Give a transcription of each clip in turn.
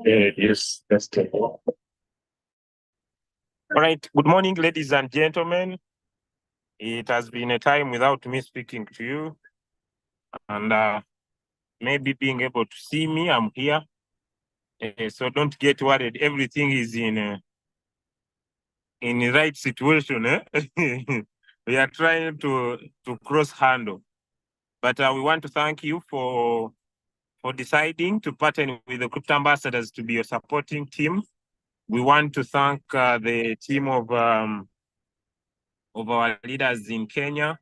Yes, that's it. All right. Good morning, ladies and gentlemen. It has been a time without me speaking to you, and maybe being able to see me. I'm here, so don't get worried. Everything is in the right situation. We are trying to cross handle, but we want to thank you for deciding to partner with the Crypto Ambassadors to be your supporting team. We want to thank the team of our leaders in Kenya.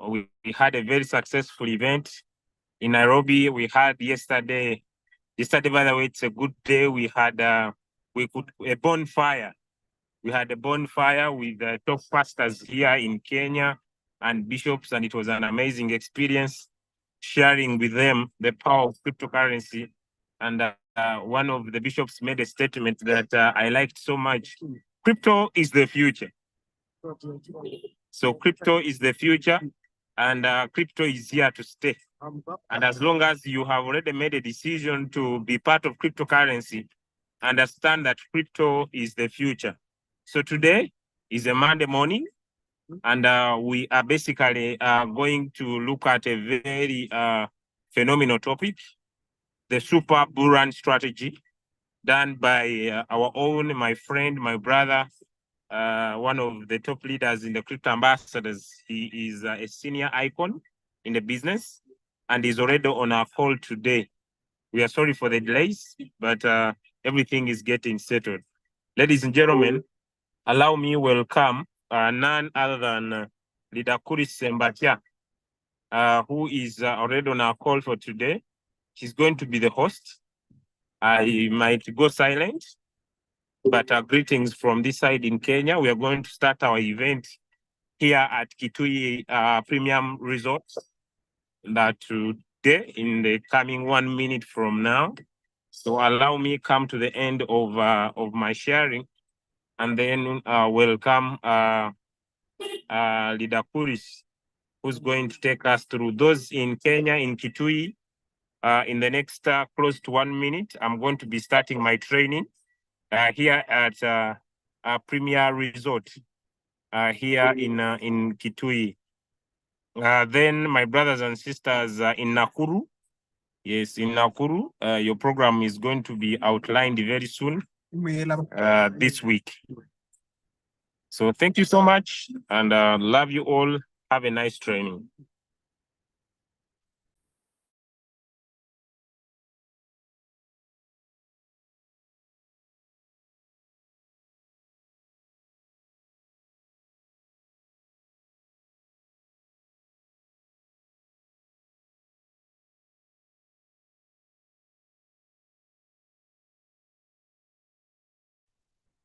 We had a very successful event in Nairobi. We had yesterday. Yesterday, by the way, it's a good day. We had a bonfire. We had a bonfire with top pastors here in Kenya and bishops, and it was an amazing experience sharing with them the power of cryptocurrency. And one of the bishops made a statement that I liked so much. Crypto is the future. So crypto is the future, and crypto is here to stay. And as long as you have already made a decision to be part of cryptocurrency, understand that crypto is the future. So today is a Monday morning, and we are basically going to look at a very phenomenal topic, the super bull run strategy, done by my friend, my brother, one of the top leaders in the Crypto Ambassadors. He is a senior icon in the business and is already on our call today. We are sorry for the delays, but everything is getting settled. Ladies and gentlemen, allow me welcome none other than Lidakuri Sembatia, who is already on our call for today. She's going to be the host. I might go silent, but greetings from this side in Kenya. We are going to start our event here at Kitui Premium Resort today in the coming 1 minute from now. So allow me come to the end of my sharing, and then welcome Lidakuris, who's going to take us through those in Kenya, in Kitui. In the next close to 1 minute, I'm going to be starting my training here at Premier Resort here in Kitui. Then my brothers and sisters in Nakuru. Yes, in Nakuru, your program is going to be outlined very soon this week. So thank you so much, and love you all. Have a nice training.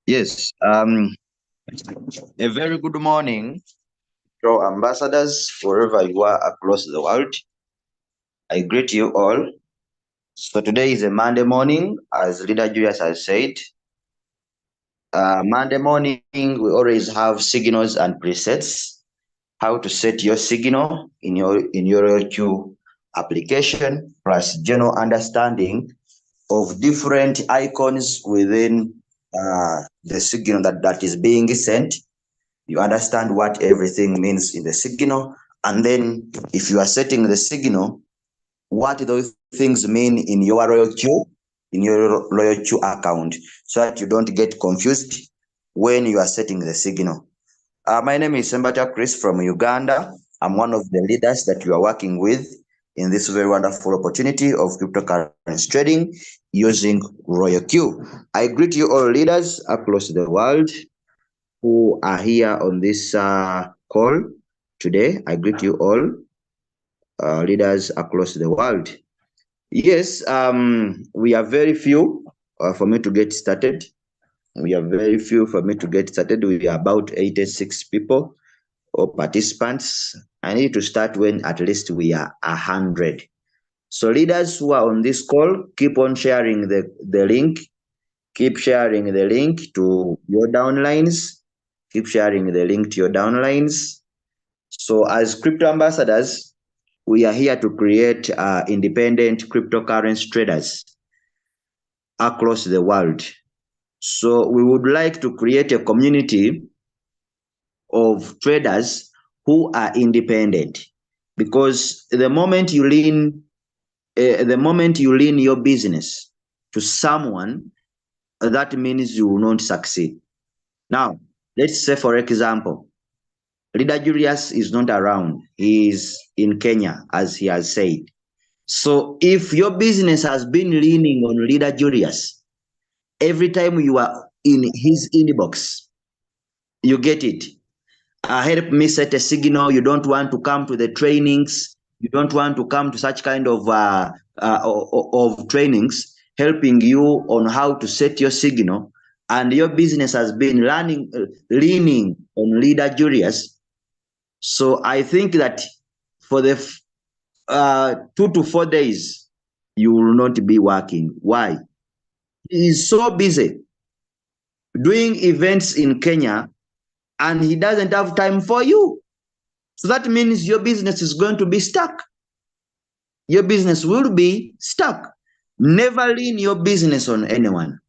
Yes, a very good morning to ambassadors wherever you are across the world. I greet you all. So today is a Monday morning, as Leader Julius has said. Monday morning, we always have signals and presets. How to set your signal in your queue application, plus general understanding of different icons within the signal that is being sent. You understand what everything means in the signal, and then if you are setting the signal, what those things mean in your Royal Q account, so that you don't get confused when you are setting the signal. My name is Sembata Chris from Uganda. I'm one of the leaders that we are working with in this very wonderful opportunity of cryptocurrency trading using Royal Q. I greet you all leaders across the world who are here on this call today. I greet you all leaders across the world. Yes, we are very few for me to get started. We are very few for me to get started. We are about 86 people or participants. I need to start when at least we are 100. So leaders who are on this call, keep on sharing the link. Keep sharing the link to your downlines. Keep sharing the link to your downlines. So as crypto ambassadors, we are here to create independent cryptocurrency traders. across the world. So we would like to create a community of traders who are independent, because the moment you lean your business to someone, that means you will not succeed. Now, let's say, for example, Leader Julius is not around. He is in Kenya, as he has said. So if your business has been leaning on Leader Julius, every time you are in his inbox, you get it. Help me set a signal. You don't want to come to the trainings. You don't want to come to such kind of trainings, helping you on how to set your signal. And your business has been leaning on Leader Julius. So I think that for the 2 to 4 days, you will not be working. Why? He is so busy doing events in Kenya, and he doesn't have time for you. So that means your business is going to be stuck. Your business will be stuck. Never lean your business on anyone.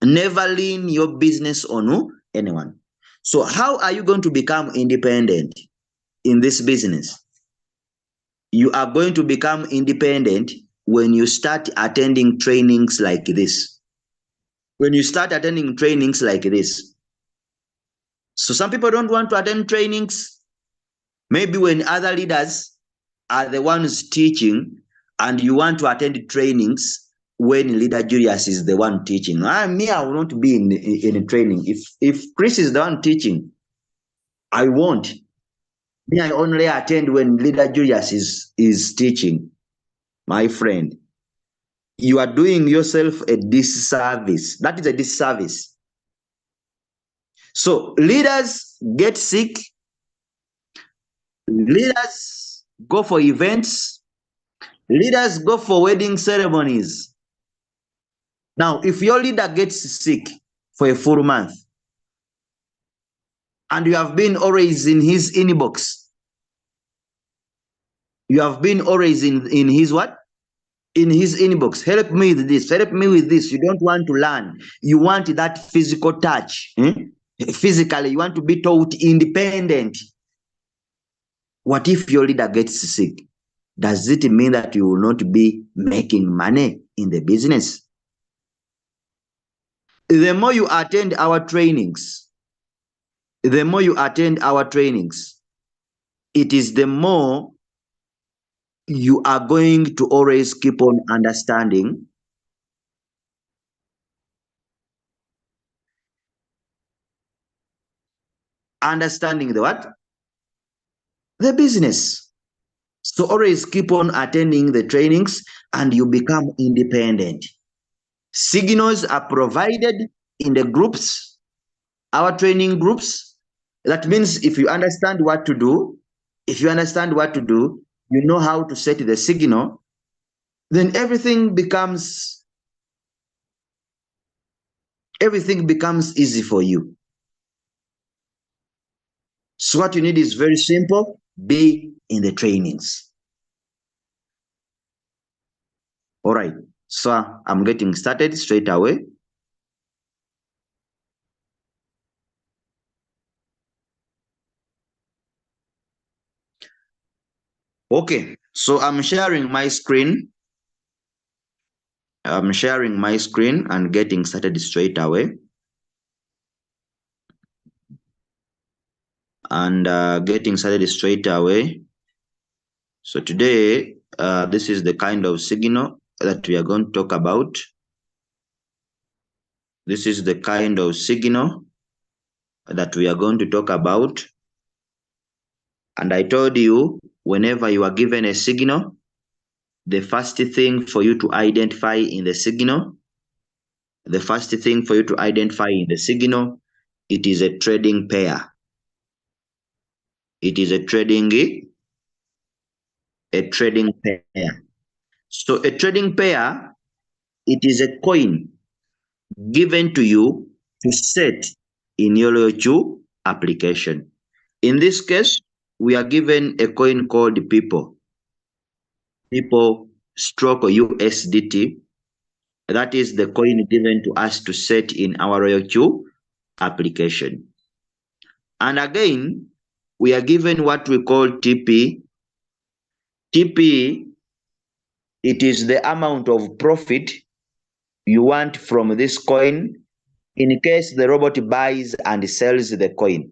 Never lean your business on anyone. So how are you going to become independent in this business? You are going to become independent when you start attending trainings like this. When you start attending trainings like this. So some people don't want to attend trainings. Maybe when other leaders are the ones teaching and you want to attend trainings when Leader Julius is the one teaching. I will not be in training. If Chris is the one teaching, I won't. Me, I only attend when Leader Julius is teaching. My friend, you are doing yourself a disservice. That is a disservice. So leaders get sick. Leaders go for events. Leaders go for wedding ceremonies. Now, if your leader gets sick for a full month and you have been always in his inbox, you have been always in his what? In his inbox. Help me with this. Help me with this. You don't want to learn. You want that physical touch. Physically, you want to be taught independent. What if your leader gets sick? Does it mean that you will not be making money in the business? The more you attend our trainings, it is the more you are going to always keep on understanding the what? The business. So always keep on attending the trainings and you become independent. Signals are provided in the groups, our training groups. That means if you understand what to do, you know how to set the signal, then everything becomes easy for you. So what you need is very simple. Be in the trainings. All right. So I'm getting started straight away. Okay. So I'm sharing my screen. And getting started straight away. So today, this is the kind of signal that we are going to talk about. And I told you, whenever you are given a signal, the first thing for you to identify in the signal, it is a trading pair. It is a trading pair. So a trading pair, it is a coin given to you to set in your LOQ application. In this case, we are given a coin called People stroke USDT. That is the coin given to us to set in our RoyalQ application. And again, we are given what we call TP. TP, it is the amount of profit you want from this coin in case the robot buys and sells the coin.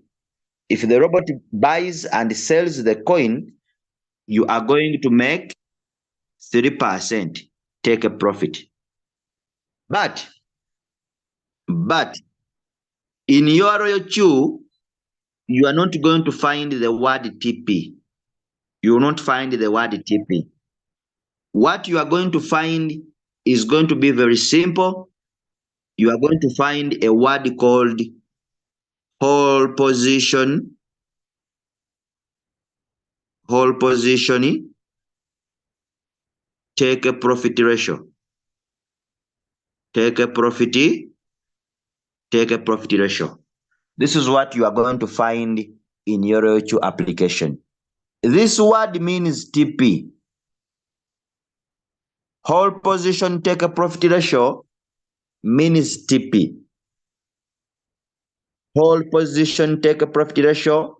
If the robot buys and sells the coin, you are going to make 3%, take a profit. But in your RoyalQ, you are not going to find the word TP. You will not find the word TP. What you are going to find is going to be very simple. You are going to find a word called hold position, take a profit ratio. Take a profit ratio. This is what you are going to find in your RoyalQ application. This word means TP. Hold position, take a profit ratio means TP. Hold position, take a profit ratio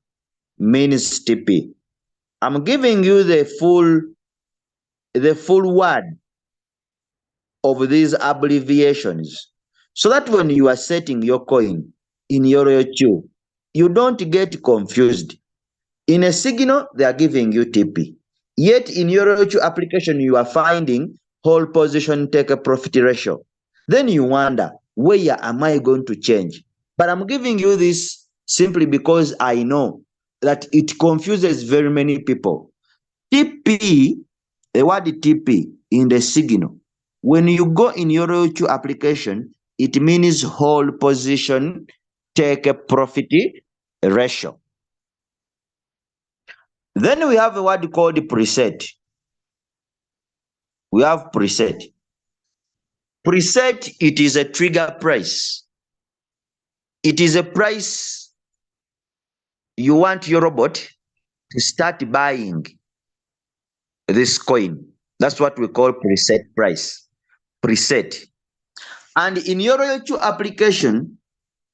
means TP. I'm giving you the full word of these abbreviations so that when you are setting your coin in your RoyalQ, you don't get confused. In a signal, they are giving you TP. Yet in your RoyalQ application, you are finding hold position, take a profit ratio. Then you wonder, where am I going to change? But I'm giving you this simply because I know that it confuses very many people. TP, the word TP in the signal, when you go in your RoyalQ application, it means hold position, take a profit ratio. Then we have a word called preset. We have preset. Preset, it is a trigger price. It is a price you want your robot to start buying this coin. That's what we call preset price. Preset. And in your RoyalQ application,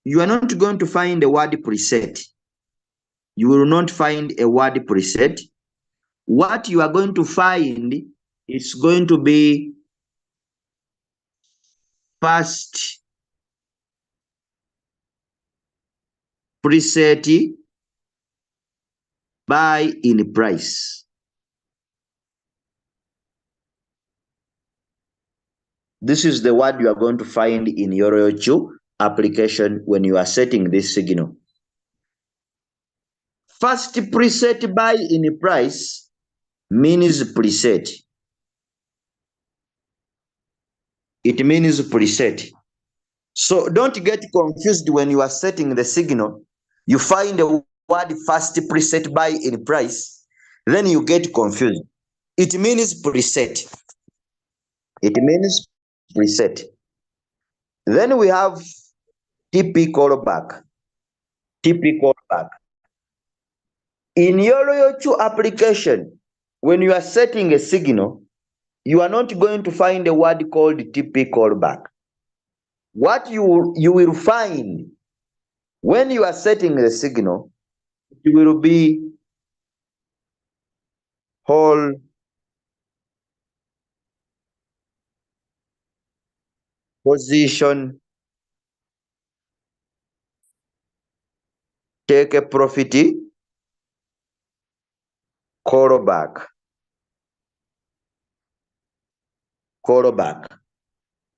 you are not going to find the word preset. You will not find a word preset. What you are going to find is going to be first preset buy in price. This is the word you are going to find in your RoyalQ application when you are setting this signal. First preset buy in price means preset. It means preset. So don't get confused when you are setting the signal. You find the word first preset buy in price, then you get confused. It means preset. It means preset. Then we have TP callback. TP callback. In your RoyalQ application, when you are setting a signal, you are not going to find a word called TP callback. What you will find when you are setting the signal, it will be hold position, take a profit, callback. Callback.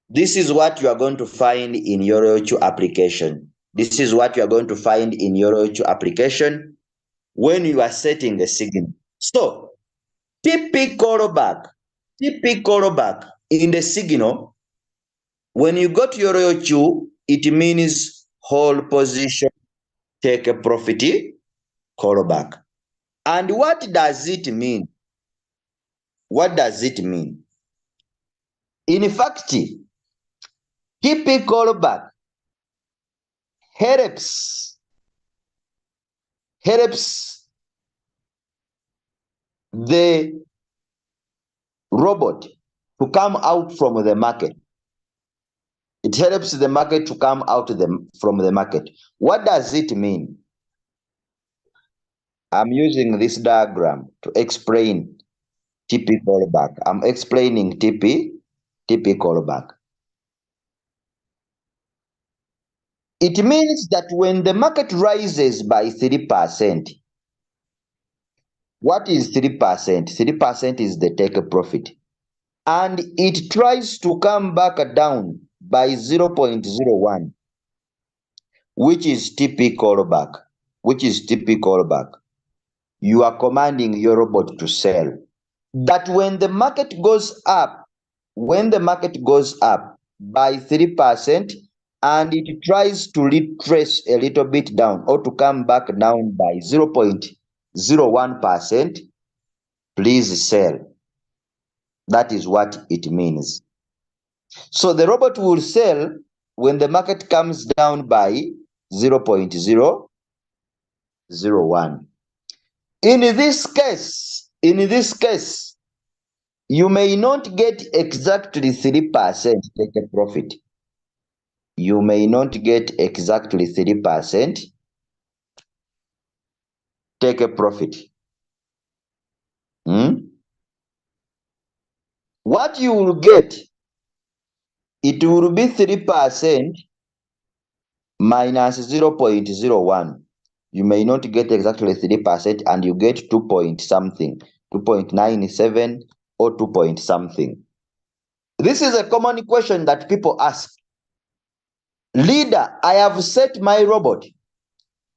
This is what you are going to find in your RoyalQ application. This is what you are going to find in your RoyalQ application when you are setting the signal. So, TP callback in the signal, when you go to your RoyalQ, it means hold position, take a profit, callback. And what does it mean? What does it mean? In fact, TP callback helps the robot to come out from the market. It helps the market to come out from the market. What does it mean? I'm using this diagram to explain TP callback. I'm explaining TP callback. It means that when the market rises by 3%, what is 3%? 3% is the take profit. And it tries to come back down by 0.01, which is TP callback. You are commanding your robot to sell. That when the market goes up by 3% and it tries to retrace a little bit down or to come back down by 0.01%, please sell. That is what it means. So the robot will sell when the market comes down by 0.001. In this case, you may not get exactly 3% take a profit. You may not get exactly 3% take a profit. What you will get, it will be 3% minus 0.01. You may not get exactly 3% and you get 2 point something, 2.97 or 2 point something. This is a common question that people ask. Leader, I have set my robot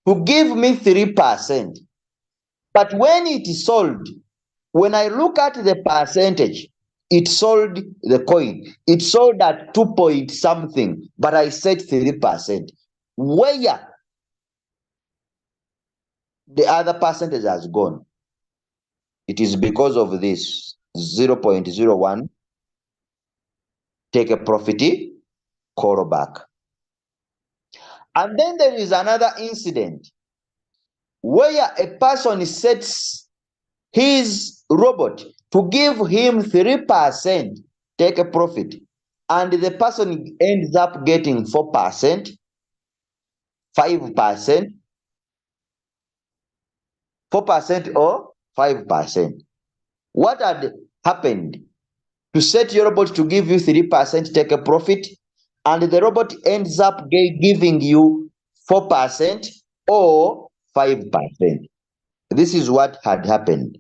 to give me 3%, but when it is sold, when I look at the percentage, it sold the coin. It sold at 2 point something, but I said 3%. Where the other percentage has gone? It is because of this 0.01 take a profit callback. And then there is another incident where a person sets his robot to give him 3% take a profit, and the person ends up getting 4%, 5%, 4% or 5%. What had happened? To set your robot to give you 3% take a profit, and the robot ends up giving you 4% or 5%. This is what had happened.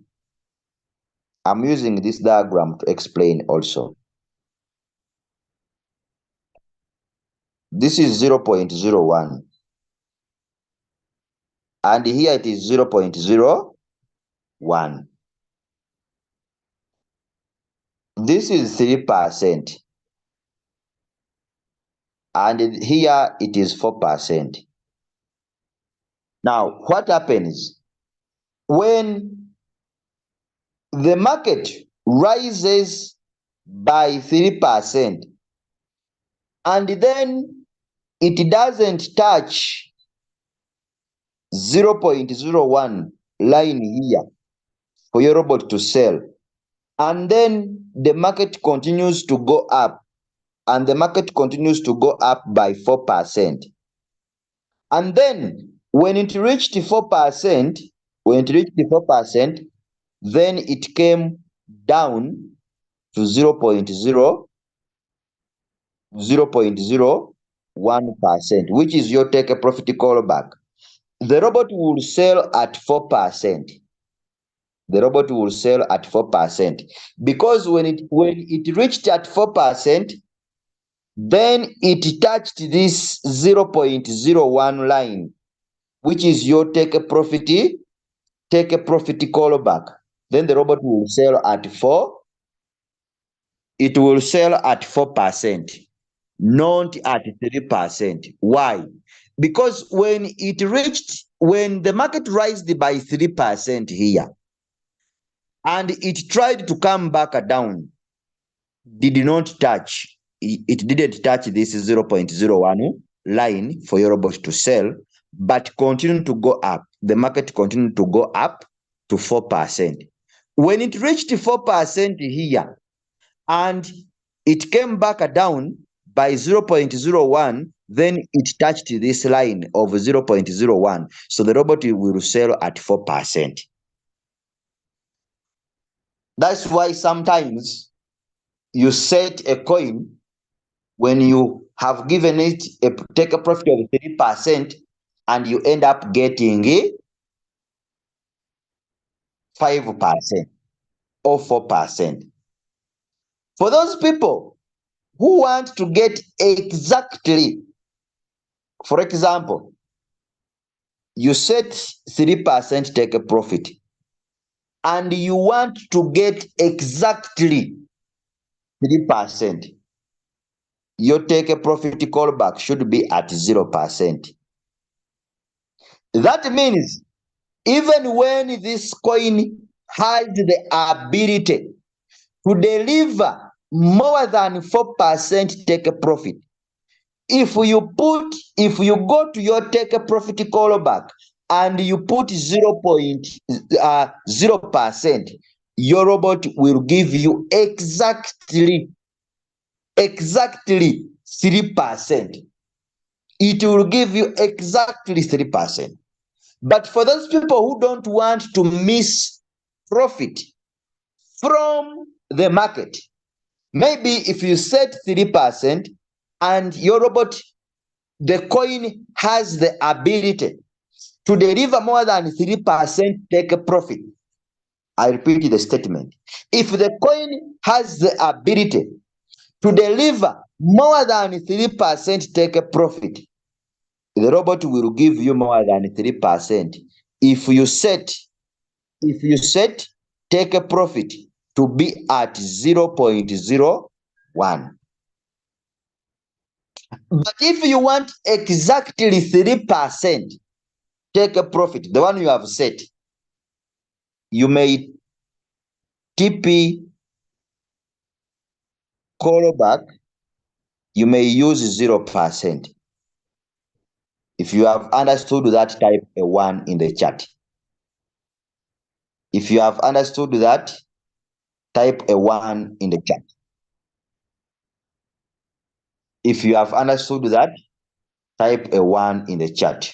I'm using this diagram to explain also. This is 0.01. And here it is 0.01. This is 3%. And here it is 4%. Now, what happens when the market rises by 3% and then it doesn't touch 0.01 line here for your robot to sell, and then the market continues to go up, and the market continues to go up by 4%. And then when it reached 4%, then it came down to 0.01%, which is your take a profit callback. The robot will sell at 4%. The robot will sell at 4% because when it reached at 4%, then it touched this 0.01 line, which is your take a profit callback. Then the robot will sell at 4. It will sell at 4%, not at 3%. Why? Because when the market rised by 3% here, and it tried to come back down, it didn't touch this 0.01 line for your robot to sell, but continued to go up. The market continued to go up to 4%. When it reached 4% here and it came back down, by 0.01, then it touched this line of 0.01. So the robot will sell at 4%. That's why sometimes you set a coin when you have given it take a profit of 3% and you end up getting 5% or 4%. For those people who want to get exactly, for example, you set 3% take a profit and you want to get exactly 3%, your take a profit callback should be at 0%. That means even when this coin has the ability to deliver more than 4% take a profit, if you go to your take a profit callback and you put 0.0%, your robot will give you exactly 3%. It will give you exactly 3%. But for those people who don't want to miss profit from the market, maybe if you set 3% and your robot, the coin has the ability to deliver more than 3% take a profit. I repeat the statement. If the coin has the ability to deliver more than 3% take a profit, the robot will give you more than 3%. If you set take a profit to be at 0.01. But if you want exactly 3% take a profit, the one you have set, you may TP callback, you may use 0%. If you have understood that, type a 1 in the chat. If you have understood that, type a 1 in the chat. If you have understood that, type a 1 in the chat.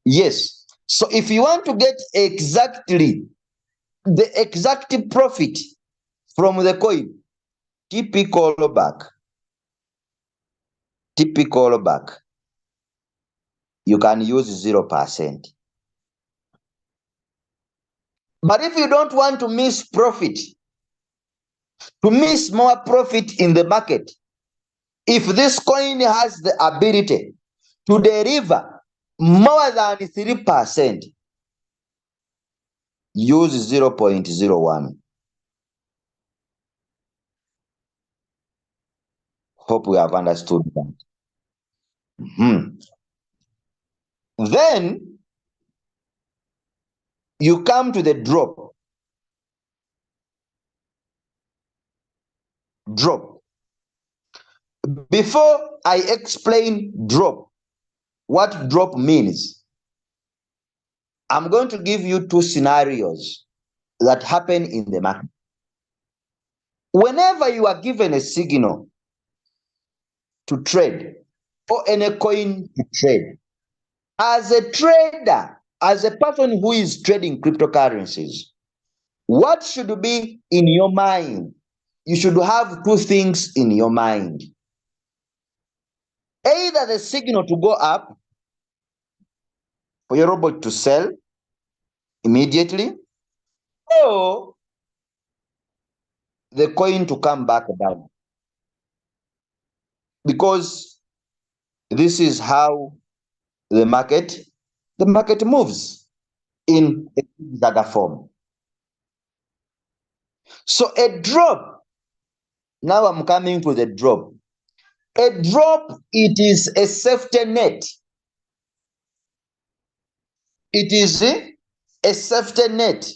Yes. So if you want to get exactly the exact profit from the coin, TP callback. TP callback. You can use 0%. But if you don't want to miss profit, to miss more profit in the market, if this coin has the ability to deliver more than 3%, use 0.01. Hope we have understood that. Then you come to the drop. Before I explain drop, what drop means, I'm going to give you two scenarios that happen in the market. Whenever you are given a signal to trade or any coin to trade, as a trader, as a person who is trading cryptocurrencies, what should be in your mind? You should have two things in your mind. Either the signal to go up for your robot to sell immediately, or the coin to come back down. Because this is how the market moves in a zigzag form. So a drop, now I'm coming to the drop. A drop, it is a safety net. It is a safety net.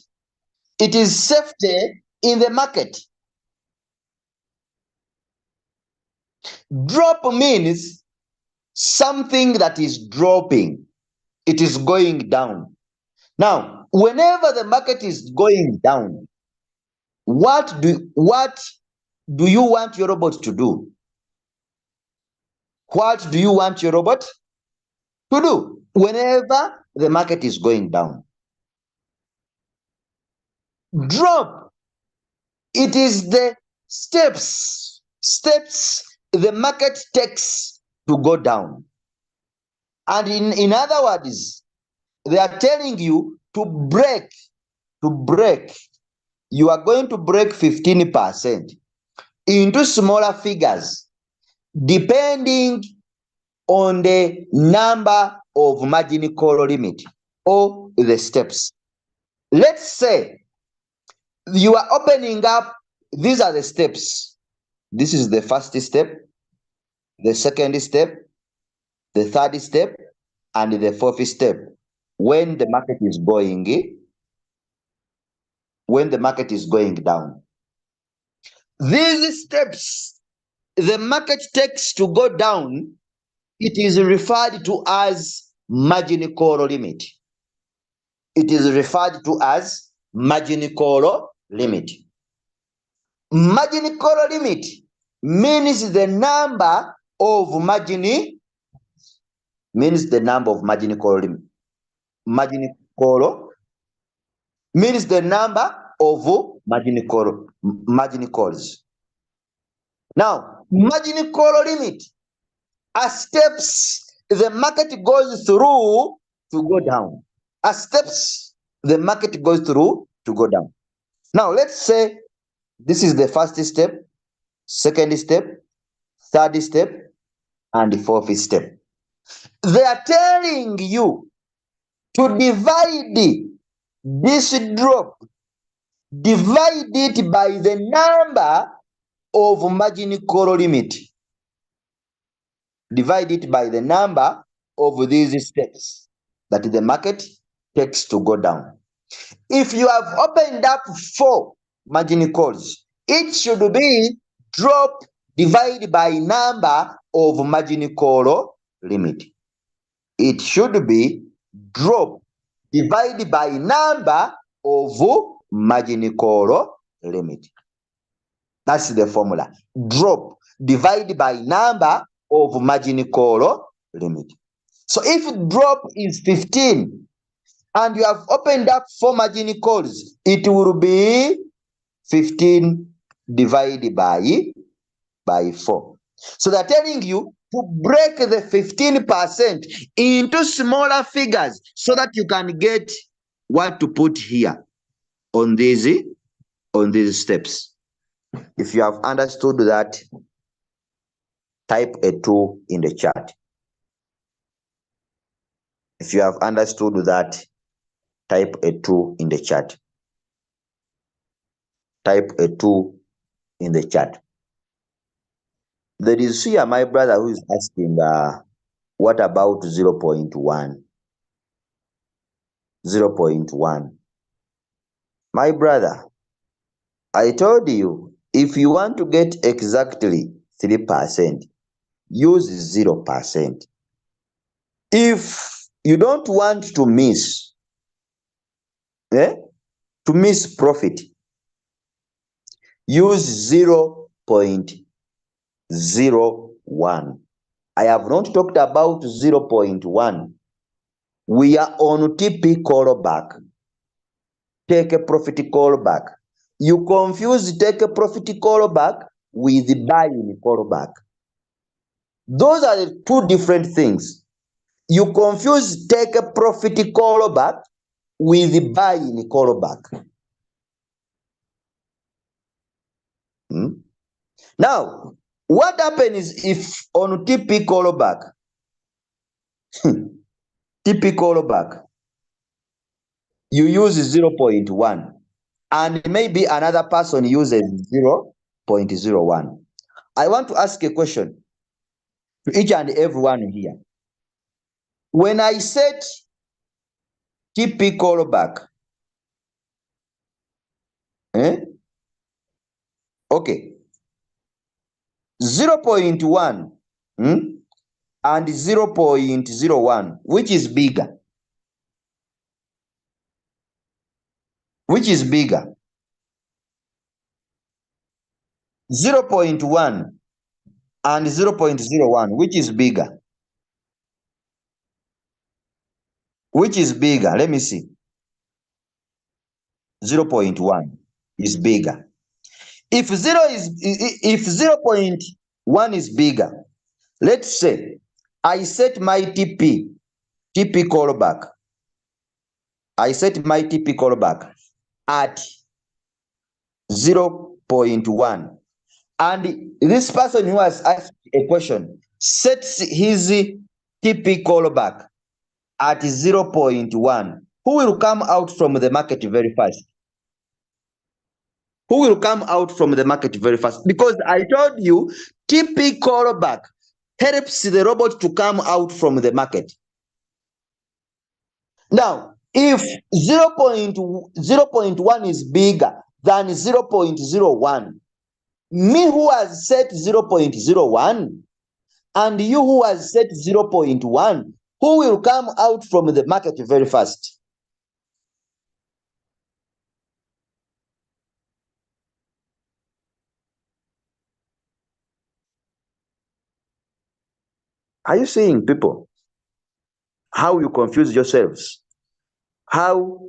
It is safety in the market. Drop means something that is dropping. It is going down. Now, whenever the market is going down, what do you want your robot to do? What do you want your robot to do whenever the market is going down? Drop. It is the steps the market takes to go down. And in other words, they are telling you to break. You are going to break 15% into smaller figures depending on the number of margin call limit or the steps. Let's say you are opening up, these are the steps. This is the first step, the second step, the third step, and the fourth step. When the market is going down, these steps the market takes to go down, it is referred to as margin call limit. It is referred to as margin call limit. Margin call limit means the number of margin call limit. Margin call means the number of margin calls. Now, margin call limit are steps the market goes through to go down. Are steps the market goes through to go down. Now, let's say this is the first step, second step, third step, and the fourth step. They are telling you to divide this drop, divide it by the number of margin call limit. Divide it by the number of these steps that the market takes to go down. If you have opened up 4 margin calls, it should be drop divided by number of margin call limit. It should be drop divided by number of margin call limit. That's the formula. Drop divided by number of margin call limit. So if drop is 15 and you have opened up 4 margin calls, it will be 15 divided by 4. So they're telling you to break the 15% into smaller figures so that you can get what to put here on these steps. If you have understood that, type a 2 in the chat. If you have understood that, type a 2 in the chat. Type a 2 in the chat. There is here my brother who is asking, what about 0.1? 0.1. My brother, I told you, if you want to get exactly 3%, use 0%. If you don't want to miss, profit, use 0.01. I have not talked about 0.1. We are on TP callback. Take a profit callback. You confuse take a profit callback with the buy-in callback. Those are the 2 different things. You confuse take a profit callback with the buy-in callback. Now, what happens if on TP callback, you use 0.1 and maybe another person uses 0.01? I want to ask a question to each and everyone here. When I set TP callback, okay, 0.1 and 0.01, which is bigger? Which is bigger? 0.1 and 0.01, which is bigger? Which is bigger? Let me see. 0.1 is bigger. If 0.1 is bigger, let's say I set my TP callback. I set my TP callback at 0.1. And this person who has asked a question sets his TP callback at 0.1. Who will come out from the market very fast? Who will come out from the market very fast? Because I told you TP callback helps the robot to come out from the market. Now, if 0.1 is bigger than 0.01, me who has set 0.01 and you who has set 0.1, who will come out from the market very fast? Are you seeing, people, how you confuse yourselves? How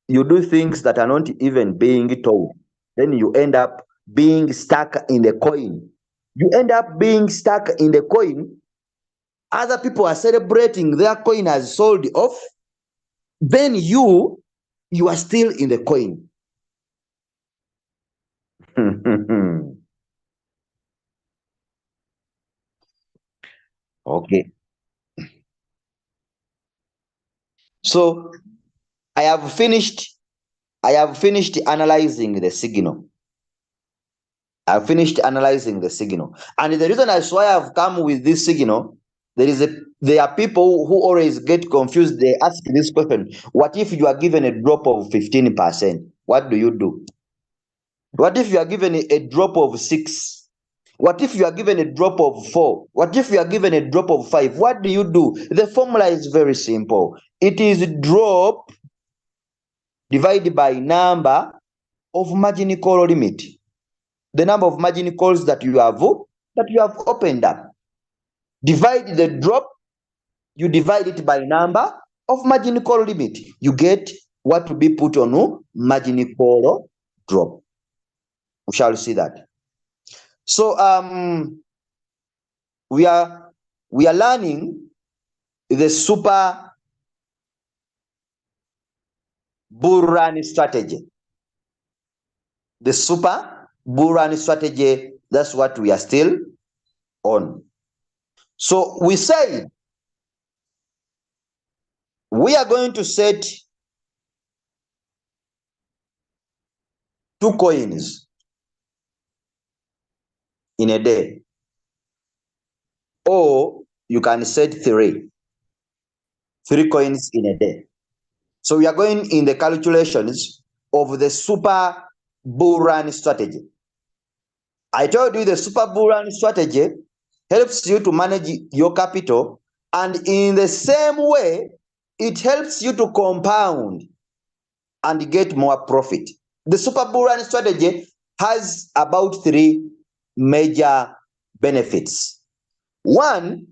you do things that are not even being told. Then you end up being stuck in the coin. You end up being stuck in the coin. Other people are celebrating their coin has sold off. Then you are still in the coin. Okay. So I have finished analyzing the signal. I've finished analyzing the signal. And the reason that's why I've come with this signal, there are people who always get confused. They ask this question: what if you are given a drop of 15%? What do you do? What if you are given a drop of 6? What if you are given a drop of 4? What if you are given a drop of 5? What do you do? The formula is very simple. It is drop divided by number of margin call limit. The number of margin calls that you have opened up. Divide the drop, you divide it by number of margin call limit. You get what to be put on margin call drop. We shall see that. So we are learning the super bull run strategy. The super bull run strategy, that's what we are still on. So we say we are going to set 2 coins in a day, or you can set 3 coins in a day. So we are going in the calculations of the super bull run strategy. I told you the super bull run strategy helps you to manage your capital, and in the same way, it helps you to compound and get more profit. The super bull run strategy has about 3 major benefits. One,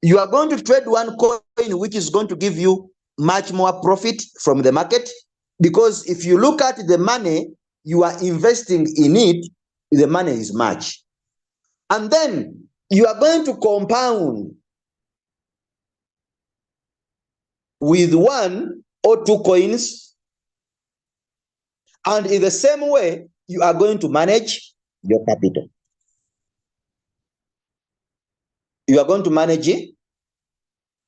you are going to trade one coin which is going to give you much more profit from the market, because if you look at the money you are investing in it, the money is much. And then you are going to compound with 1 or 2 coins, and in the same way you are going to manage your capital. You are going to manage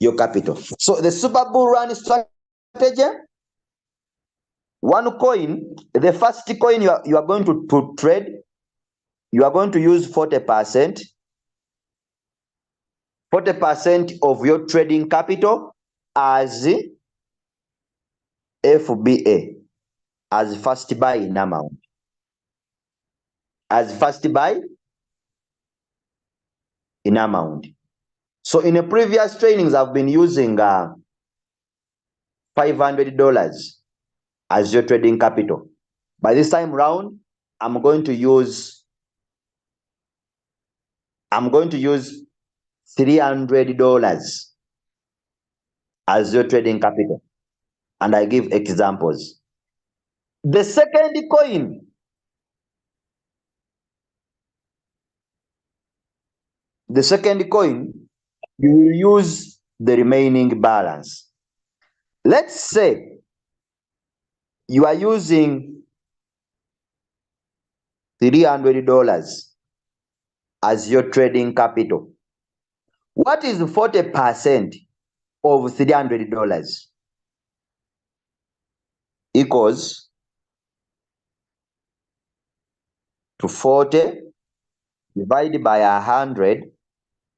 your capital. So the super bull run strategy, 1 coin, the first coin you are going to trade, you are going to use 40%. 40% of your trading capital as FBA, as first buy in amount. As first buy in amount. So in the previous trainings, I've been using $500 as your trading capital. By this time round, I'm going to use I'm going to use $300 as your trading capital. And I give examples. The second coin, you will use the remaining balance. Let's say you are using $300 as your trading capital. What is 40% of $300? Equals to 40 divided by 100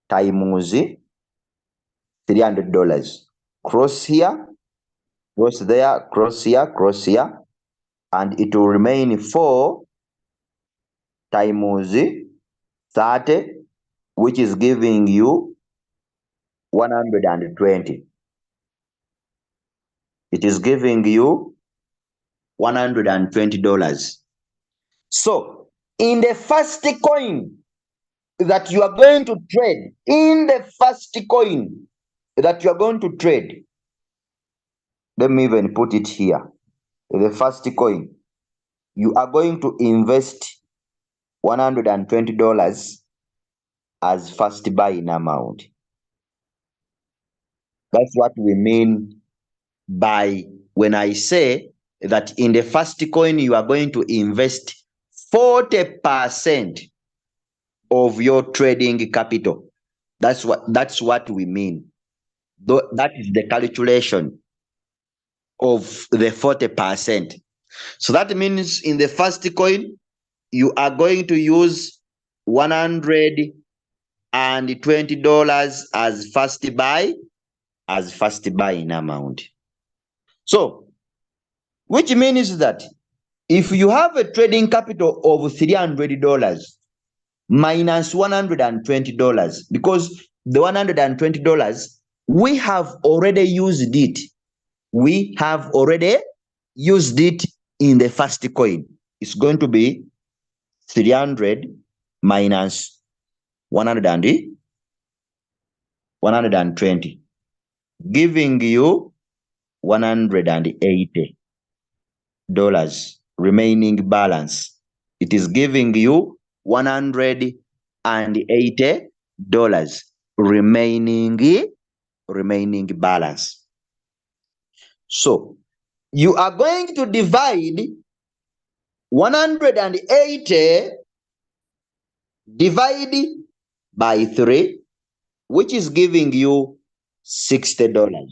times $300. Cross here, cross there, cross here, and it will remain 4 times 30, which is giving you 120. It is giving you $120. So, in the first coin that you are going to trade, let me even put it here. The first coin, you are going to invest $120 as first buying amount. That's what we mean by when I say that in the first coin you are going to invest 40% of your trading capital. That's what we mean. That is the calculation of the 40%. So that means in the first coin you are going to use $120 as first buying amount. So, which means that if you have a trading capital of $300 minus $120, because the $120 we have already used it. We have already used it in the first coin. It's going to be 300 minus 120, giving you $180 remaining balance. It is giving you $180 remaining balance. So you are going to divide 180 divided by 3, which is giving you $60.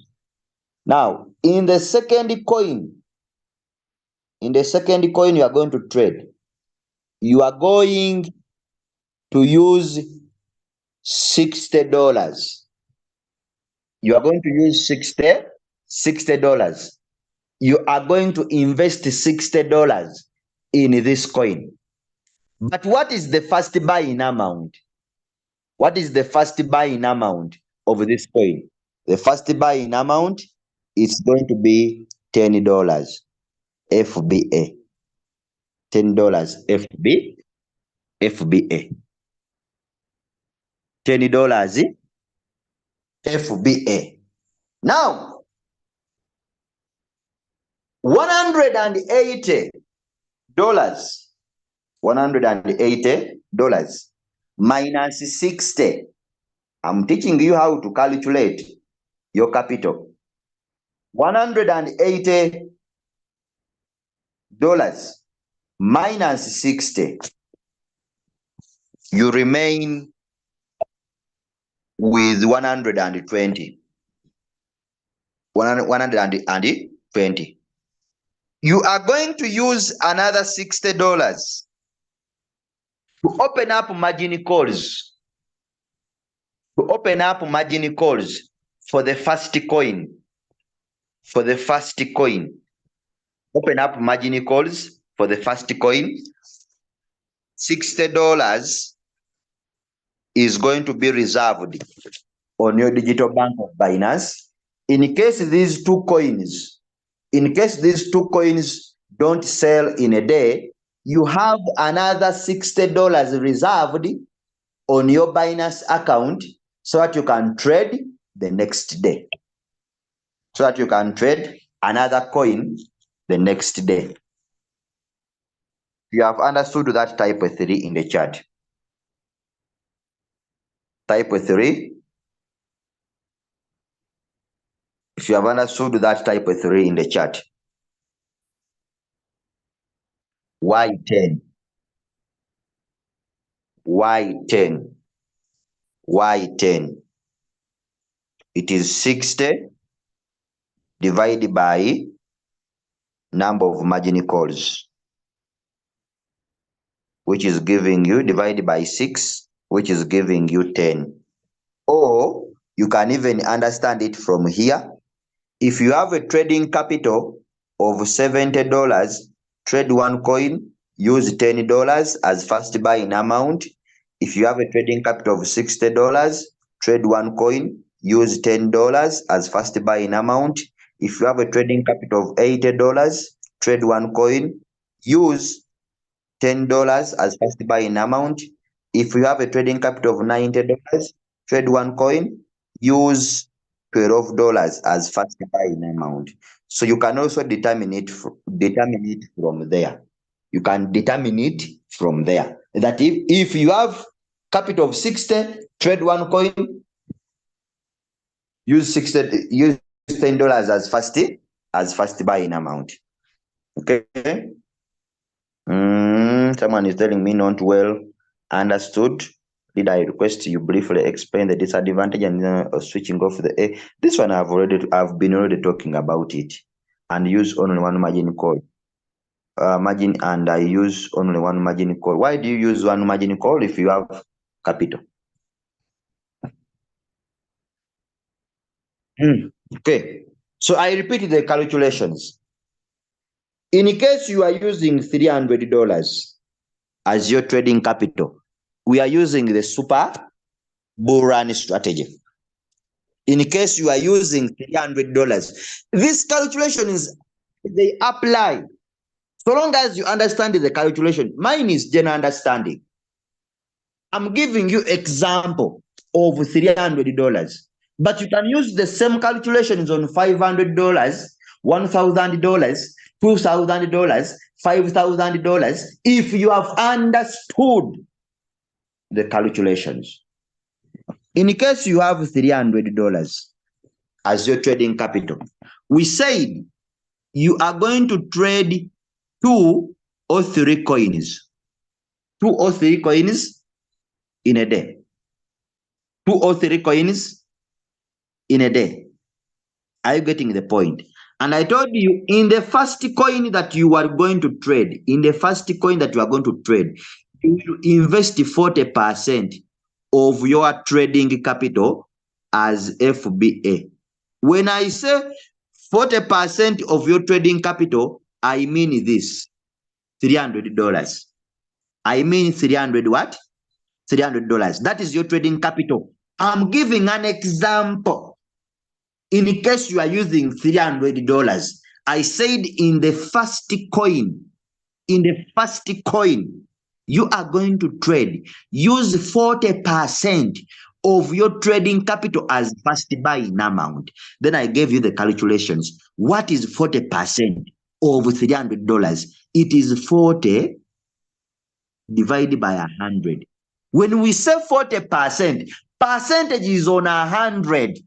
Now, in the second coin you are going to trade, you are going to use $60. You are going to use $60. You are going to invest $60 in this coin. But what is the first buying amount? What is the first buying amount of this coin? The first buying amount is going to be $10 FBA. $10 FBA. $10 FBA. Now, $180 minus 60. I'm teaching you how to calculate your capital. $180 minus 60. You remain with 120. 120. You are going to use another $60 to open up margin calls. For the first coin. Open up margin calls for the first coin. $60 is going to be reserved on your digital bank of Binance. In case these two coins don't sell in a day, you have another $60 reserved on your Binance account so that you can trade the next day. So that you can trade another coin the next day. You have understood that, type 3 in the chat. Type 3. If you have understood that, type 3 in the chat. Why 10? Why 10? Why 10? It is 60 divided by number of margin calls, which is giving you, divided by 6, which is giving you 10. Or you can even understand it from here. If you have a trading capital of $70, trade one coin, use $10 as first buying amount. If you have a trading capital of $60, trade one coin, use $10 as first buying amount. If you have a trading capital of $80, trade one coin, use $10 as first buying amount. If you have a trading capital of $90, trade one coin, use $12 as first buying amount. So you can also determine it from there. You can determine it from there. That if you have capital of 60, trade one coin, use $10 as first buying amount. Okay. Someone is telling me not well understood. Did I request you briefly explain the disadvantage and switching off the A? This one I've been already talking about it, and use only one margin call. Margin, and I use only one margin call. Why do you use one margin call if you have capital? Okay. So I repeat the calculations. In case you are using $300 as your trading capital, we are using the super bull run strategy. In case you are using $300, these calculations, they apply. So long as you understand the calculation, mine is general understanding. I'm giving you example of $300, but you can use the same calculations on $500, $1,000, $2,000, $5,000 if you have understood the calculations. In case you have $300 as your trading capital, we said you are going to trade 2 or 3 coins. 2 or 3 coins in a day. 2 or 3 coins in a day. Are you getting the point? And I told you, in the first coin that you are going to trade, you will invest 40% of your trading capital as FBA. When I say 40% of your trading capital, I mean this, $300. I mean 300 what? $300. That is your trading capital. I'm giving an example. In case you are using $300, I said in the first coin, you are going to trade. Use 40% of your trading capital as first buying amount. Then I gave you the calculations. What is 40% of $300? It is 40 divided by 100. When we say 40%, percentage is on 100.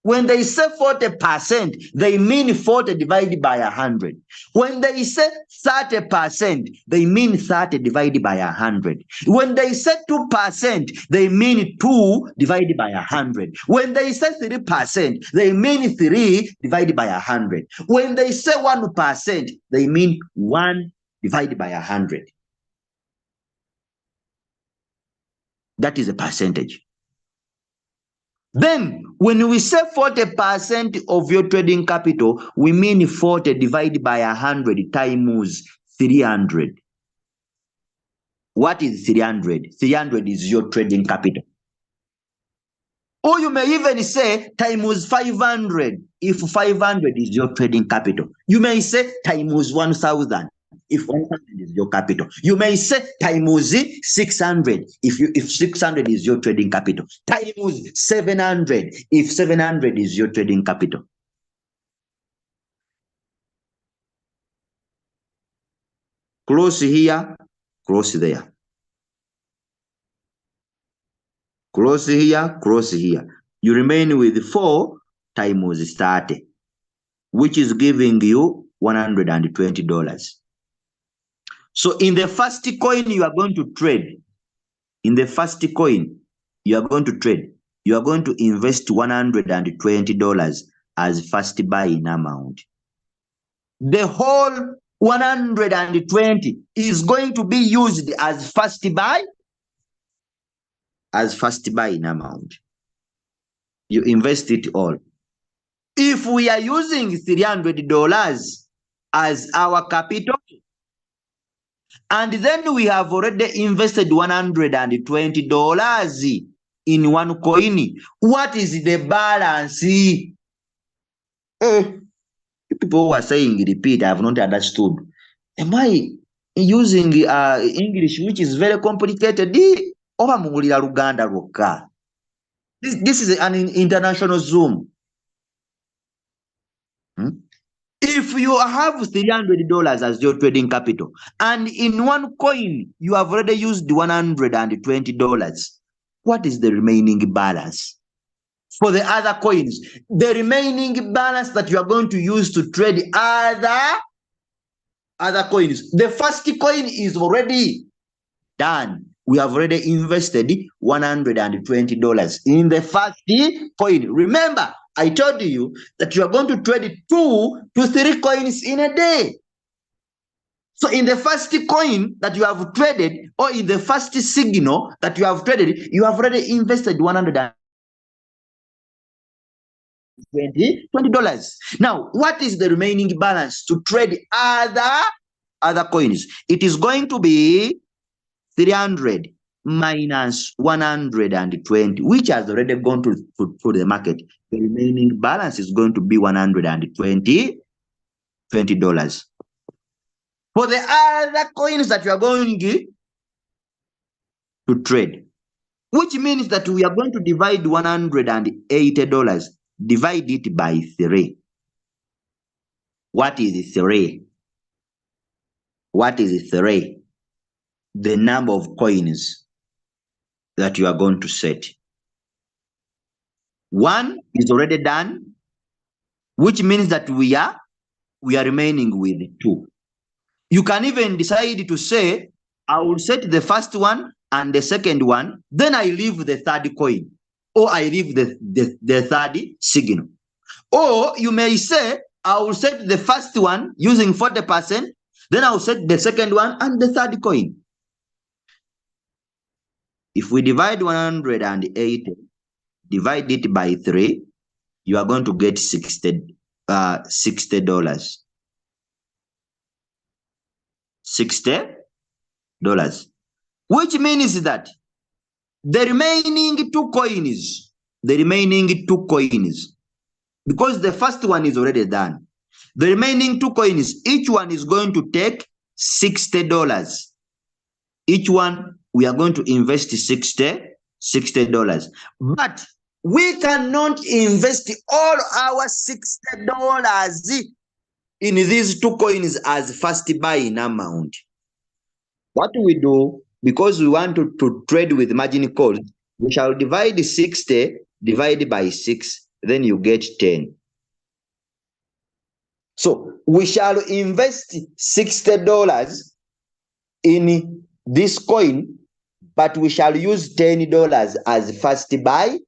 When they say 40%, they mean 40 divided by 100. When they say 30%, they mean 30 divided by 100. When they say 2%, they mean 2 divided by 100. When they say 3%, they mean 3 divided by 100. When they say 1%, they mean 1 divided by 100. That is a percentage. Then, when we say 40% of your trading capital, we mean 40 divided by 100 times 300. What is 300? 300 is your trading capital. Or you may even say times 500 if 500 is your trading capital. You may say times 1,000 if 100 is your capital. You may say times 600 if 600 is your trading capital. Times 700 if 700 is your trading capital. Close here, close there. Close here, close here. You remain with 4 times 30, which is giving you $120. So in the first coin you are going to trade, you are going to invest $120 as first buy in amount. The whole 120 is going to be used as first buy in amount. You invest it all. If we are using $300 as our capital, and then we have already invested $120 in one coin, what is the balance? People who are saying repeat, I have not understood. Am I using English which is very complicated? This is an international Zoom. If you have $300 as your trading capital, and in one coin you have already used $120, what is the remaining balance? For the other coins, the remaining balance that you are going to use to trade other coins. The first coin is already done. We have already invested $120 in the first coin. Remember, I told you that you are going to trade 2 to 3 coins in a day. So in the first coin that you have traded, or in the first signal that you have traded, you have already invested $120. Now, what is the remaining balance to trade other coins? It is going to be 300 minus 120, which has already gone to the market. The remaining balance is going to be $120. For the other coins that you are going to trade, which means that we are going to divide $180, divide it by 3. What is 3? What is 3? The number of coins that you are going to set. 1 is already done, which means that we are remaining with 2. You can even decide to say, I will set the first one and the second one, then I leave the third coin, or I leave the third signal. Or you may say, I will set the first one using 40%, then I will set the second one and the third coin. If we divide 180, divide it by 3, you are going to get $60. $60. Which means that the remaining 2 coins, because the first one is already done, the remaining 2 coins, each one is going to take $60. Each one, we are going to invest $60. But we cannot invest all our $60 in these 2 coins as first buy in amount. What we do, because we want to trade with margin calls, we shall divide 60 divided by 6, then you get 10. So we shall invest $60 in this coin, but we shall use $10 as first buy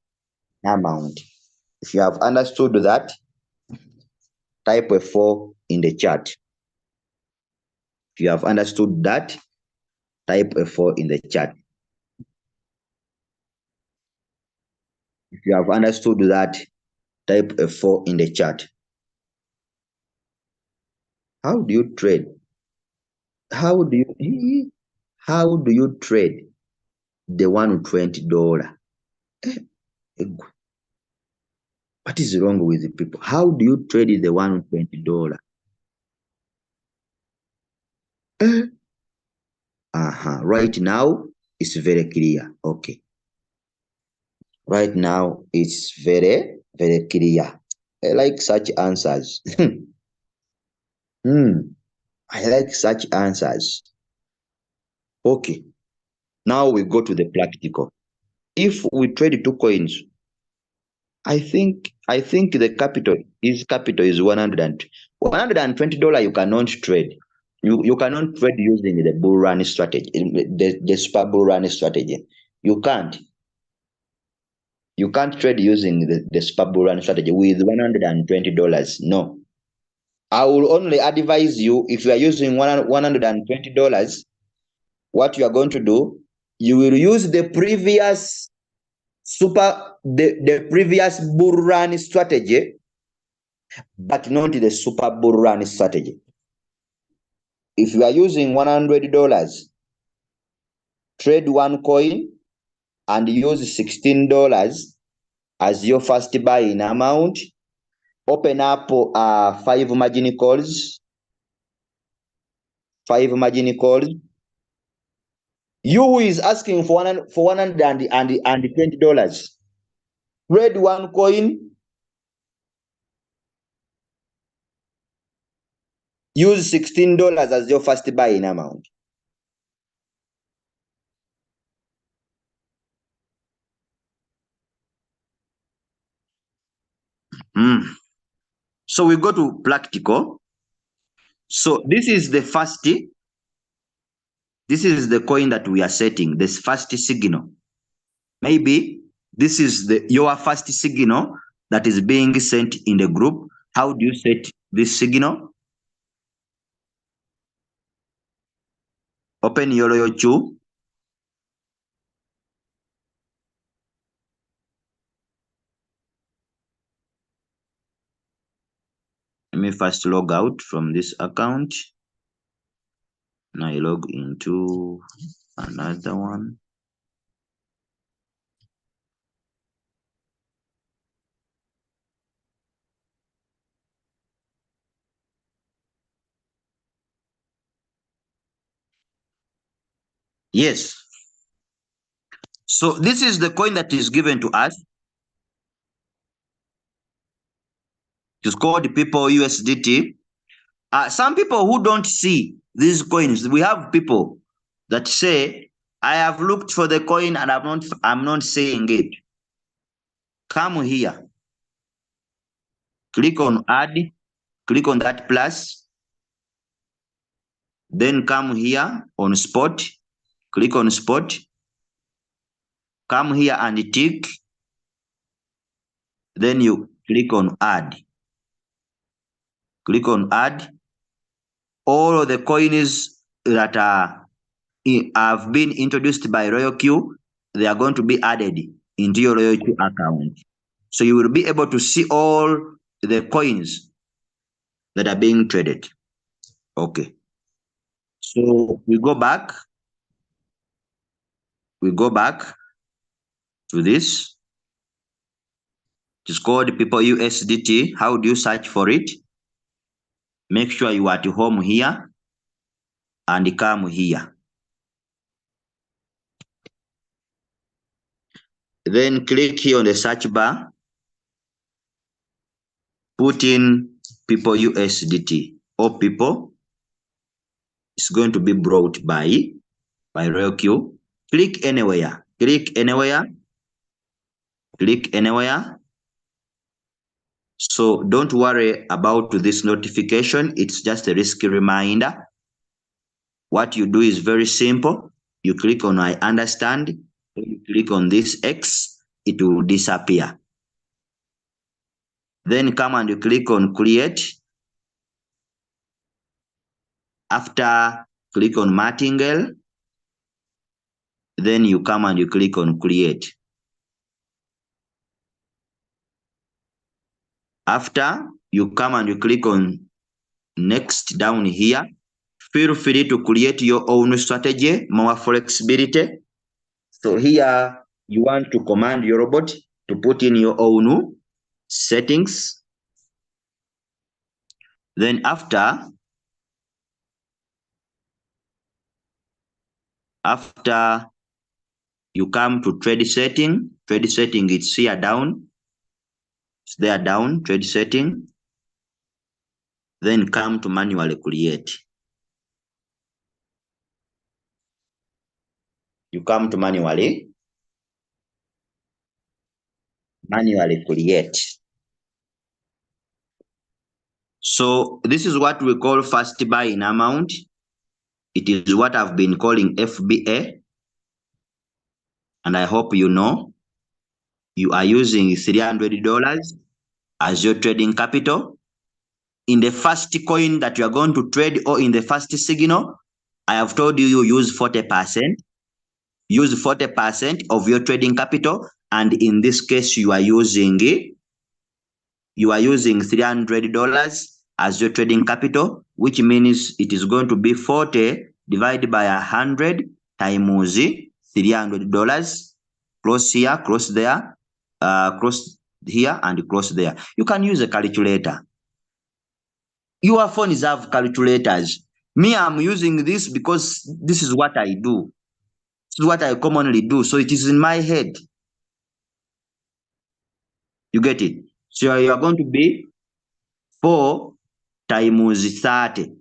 amount. If you have understood that, type a 4 in the chat. If you have understood that, type a 4 in the chat. If you have understood that, type a 4 in the chat. How do you trade? How do you trade the $120? What is wrong with the people? How do you trade the $120? Right now, it's very clear. Okay. Right now, it's very, very clear. I like such answers. I like such answers. Okay. Now we go to the practical. If we trade 2 coins, I think the capital is $120. You cannot trade. You cannot trade using the bull run strategy, the super bull run strategy. You can't. You can't trade using the super bull run strategy with $120. No. I will only advise you, if you are using $120, what you are going to do, you will use the previous the previous bull run strategy, but not the super bull run strategy. If you are using $100, trade 1 coin and use $16 as your first buying amount. Open up 5 margin calls. 5 margin calls. You who is asking for $120, trade 1 coin, use $16 as your first buying amount. So we go to practical. So this is the first. This is the coin that we are setting, this first signal. Maybe this is your first signal that is being sent in the group. How do you set this signal? Open your YOLO2. Let me first log out from this account. Now I log into another one. Yes. So this is the coin that is given to us. It's called People USDT. Some people who don't see these coins, we have people that say, I have looked for the coin and I'm not seeing it. Come here. Click on add. Click on that plus. Then come here on spot. Click on spot. Come here and tick. Then you click on add. Click on add. All of the coins that have been introduced by RoyalQ, they are going to be added into your RoyalQ account. So you will be able to see all the coins that are being traded. Okay. So we go back. We go back to this. It's called People USDT. How do you search for it? Make sure you are at home here and come here. Then click here on the search bar. Put in People USDT or People. It's going to be brought by RoyalQ. Click anywhere. Click anywhere. Click anywhere. So don't worry about this notification. It's just a risky reminder. What you do is very simple. You click on I understand. You click on this X, it will disappear. Then come and you click on create. After, click on Martingale. Then you come and you click on create. After, you come and you click on next down here. Feel free to create your own strategy, more flexibility. So here, you want to command your robot to put in your own settings. Then after, After you come to trade setting, it's here down. It's there down, trade setting. Then come to manually create. You come to manually create. So this is what we call first buy in amount. It is what I've been calling FBA. And I hope you know you are using $300 as your trading capital. In the first coin that you are going to trade or in the first signal, I have told you use 40%. Use 40% of your trading capital. And in this case, you are using $300 as your trading capital, which means it is going to be 40 divided by 100 times $300. Close here, close there, close here, and close there. You can use a calculator. Your phones have calculators. Me, I'm using this because this is what I do. This is what I commonly do. So it is in my head. You get it? So you are going to be 4 times 30.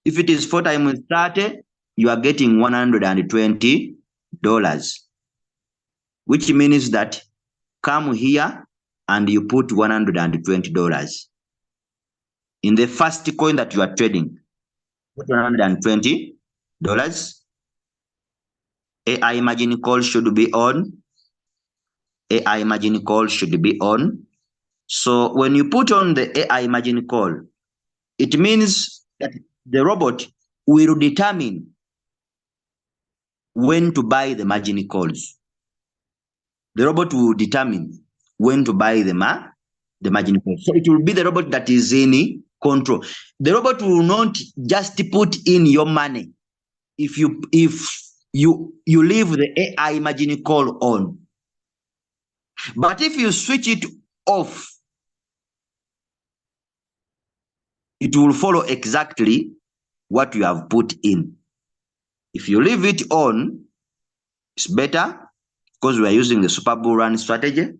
If it is 4 times 30, you are getting $120, which means that come here and you put $120. In the first coin that you are trading, put $120. AI margin call should be on. AI margin call should be on. So when you put on the AI margin call, it means that the robot will determine when to buy the margin calls. The robot will determine when to buy the margin calls. So it will be the robot that is in control. The robot will not just put in your money if you leave the AI margin call on. But if you switch it off, it will follow exactly what you have put in. If you leave it on, it's better because we are using the Super Bull Run strategy.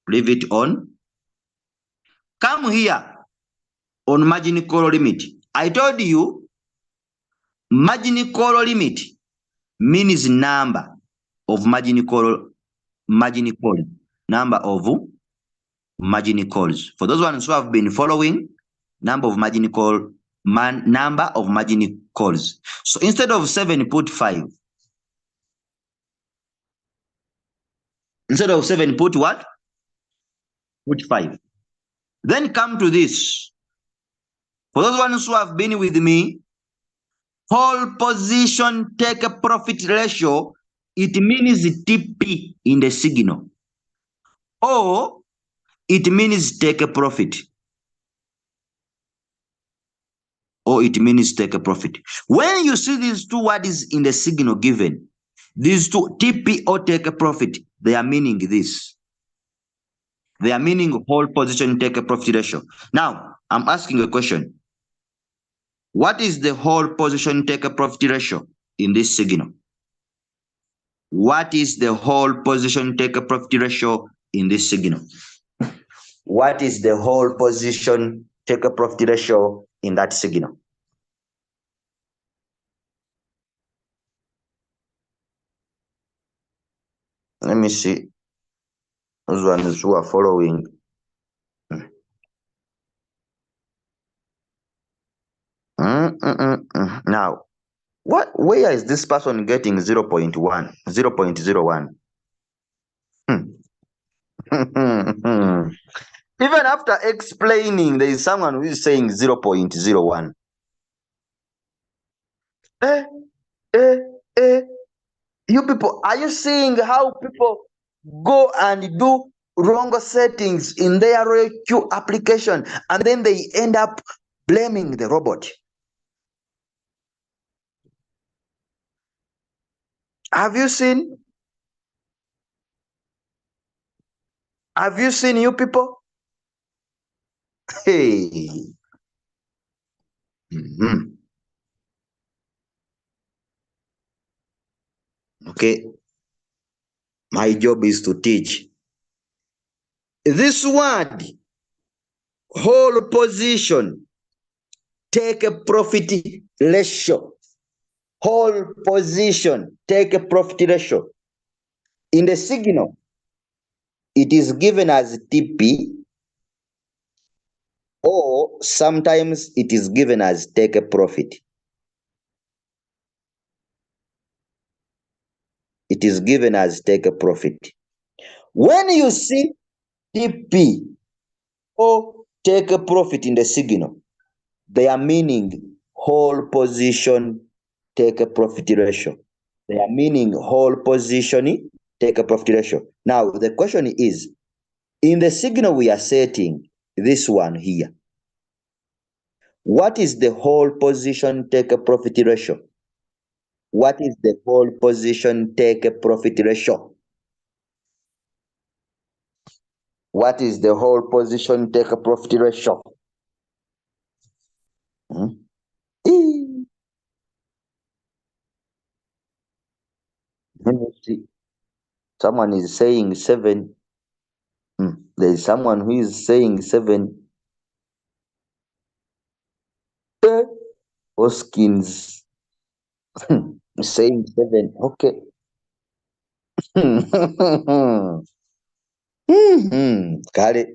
Leave it on. Come here on margin call limit. I told you margin call limit means number of margin calls. Number of margin calls. For those ones who have been following, number of margin calls. So instead of 7, put 5. Instead of 7, put what? Put 5. Then come to this. For those ones who have been with me, whole position take a profit ratio, it means TP in the signal. Or it means take a profit. Or it means take a profit. When you see these two words in the signal given, these two, TP or take a profit, they are meaning this. They are meaning whole position take a profit ratio. Now, I'm asking a question. What is the whole position take a profit ratio in this signal? What is the whole position take a profit ratio in this signal? What is the whole position take a profit ratio in that signal? Let me see. Those ones who are following. Now, where is this person getting 0.1, 0.01? Even after explaining, there is someone who is saying 0.01. You people, are you seeing how people go and do wrong settings in their Q application and then they end up blaming the robot? Have you seen? Have you seen, you people? Hey. Okay. My job is to teach. This word, whole position, take a profit ratio. Whole position, take a profit ratio. In the signal, it is given as TP, or sometimes it is given as take a profit. It is given as take a profit. When you see TP or take a profit in the signal, they are meaning whole position, take a profit ratio. They are meaning whole position, take a profit ratio. Now, the question is, in the signal we are setting, this one here, what is the whole position, take a profit ratio? What is the whole position, take a profit ratio? What is the whole position, take a profit ratio? Let me see. Someone is saying 7. There is someone who is saying 7. Hoskins saying 7. Okay. Got it.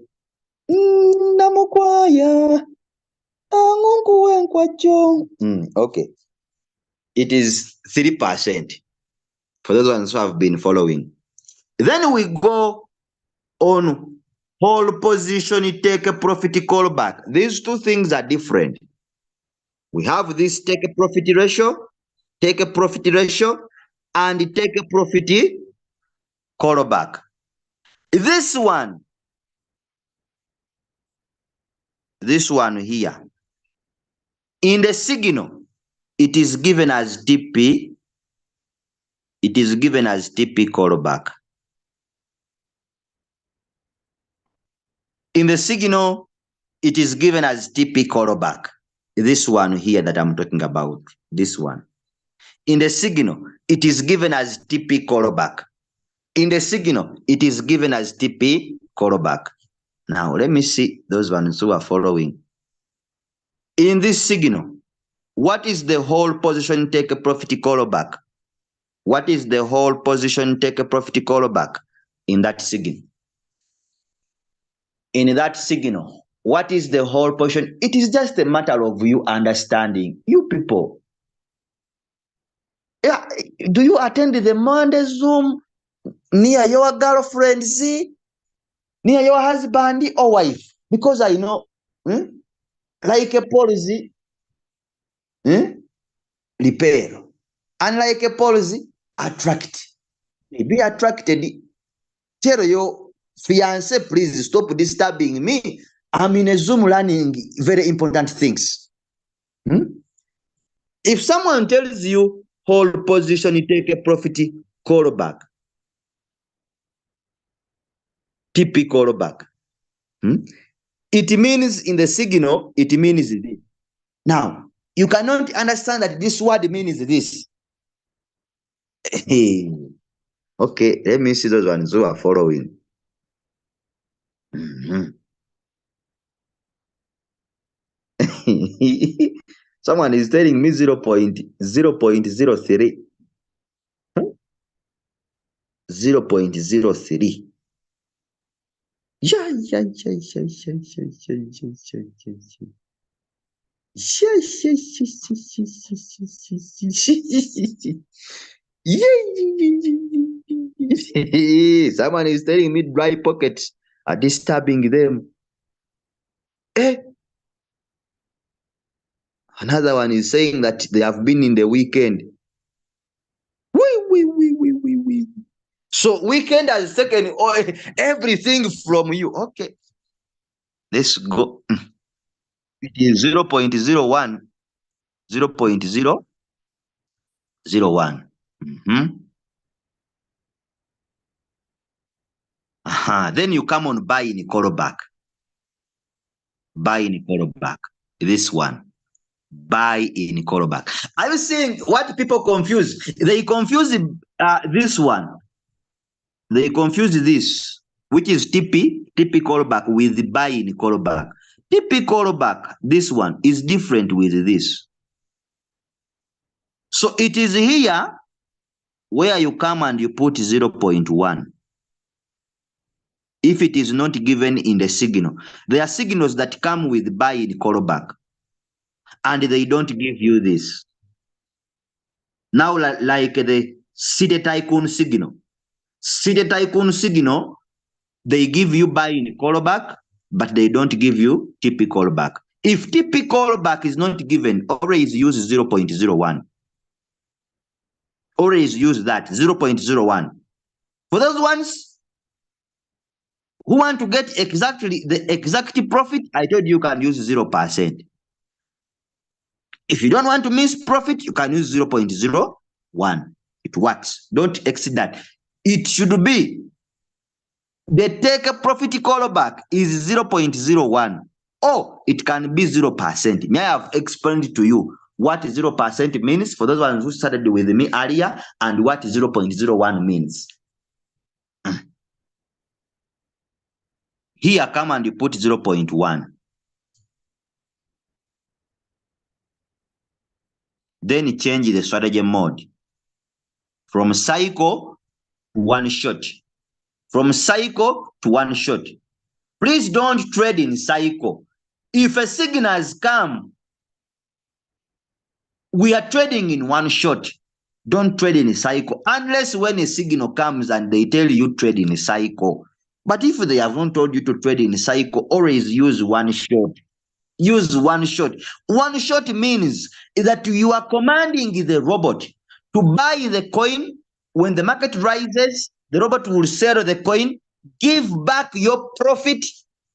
Namukwaya. Okay. It is 3% for those ones who have been following. Then we go on whole position, take a profit callback. These two things are different. We have this take a profit ratio, and take a profit callback. This one here, in the signal, it is given as TP. It is given as TP callback. In the signal, it is given as TP callback. This one here that I'm talking about, this one. In the signal, it is given as TP callback. In the signal, it is given as TP callback. Now, let me see those ones who are following. In this signal, what is the whole position, take a profit callback? What is the whole position, take a profit callback in that signal? In that signal, what is the whole position? It is just a matter of you understanding. You people, yeah, do you attend the Monday Zoom near your girlfriend, see? Near your husband or wife? Because I know, like a policy, repair. And like a policy, attract. Be attracted. Tell your fiance, please stop disturbing me. I'm in a Zoom learning very important things. If someone tells you hold position, you take a profit callback. TP callback. It means in the signal, it means this. Now, you cannot understand that this word means this. Okay, let me see those ones who are following. Someone is telling me 0.03. 0.03. Someone is telling me dry pockets are disturbing them. Another one is saying that they have been in the weekend. So weekend has taken everything from you. Okay. Let's go. It is 0.01. 0.001. Then you come on buy in callback. Buy in callback. This one. buy in callback. Are you seeing what people confuse? They confuse this one. They confuse this, which is TP callback with the buy in callback. TP callback, this one is different with this. So it is here where you come and you put 0.1. If it is not given in the signal, there are signals that come with buy in callback, and they don't give you this. Now, like the City Tycoon signal. City Tycoon signal, they give you buy in callback, but they don't give you TP callback. If TP callback is not given, always use 0.01. Always use that, 0.01. For those ones who want to get exactly the exact profit, I told you can use 0%. If you don't want to miss profit, you can use 0.01. It works. Don't exceed that. It should be the take a profit callback is 0.01, or it can be 0%. May I have explained to you what 0% means for those ones who started with me earlier, and what 0.01 means. Here, come and you put 0.1. Then change the strategy mode from cycle to one shot. From cycle to one shot. Please don't trade in cycle. If a signal has come, we are trading in one shot. Don't trade in a cycle unless when a signal comes and they tell you trade in a cycle. But if they have not told you to trade in a cycle, always use one shot. Use one shot. One shot means that you are commanding the robot to buy the coin. When the market rises, the robot will sell the coin, give back your profit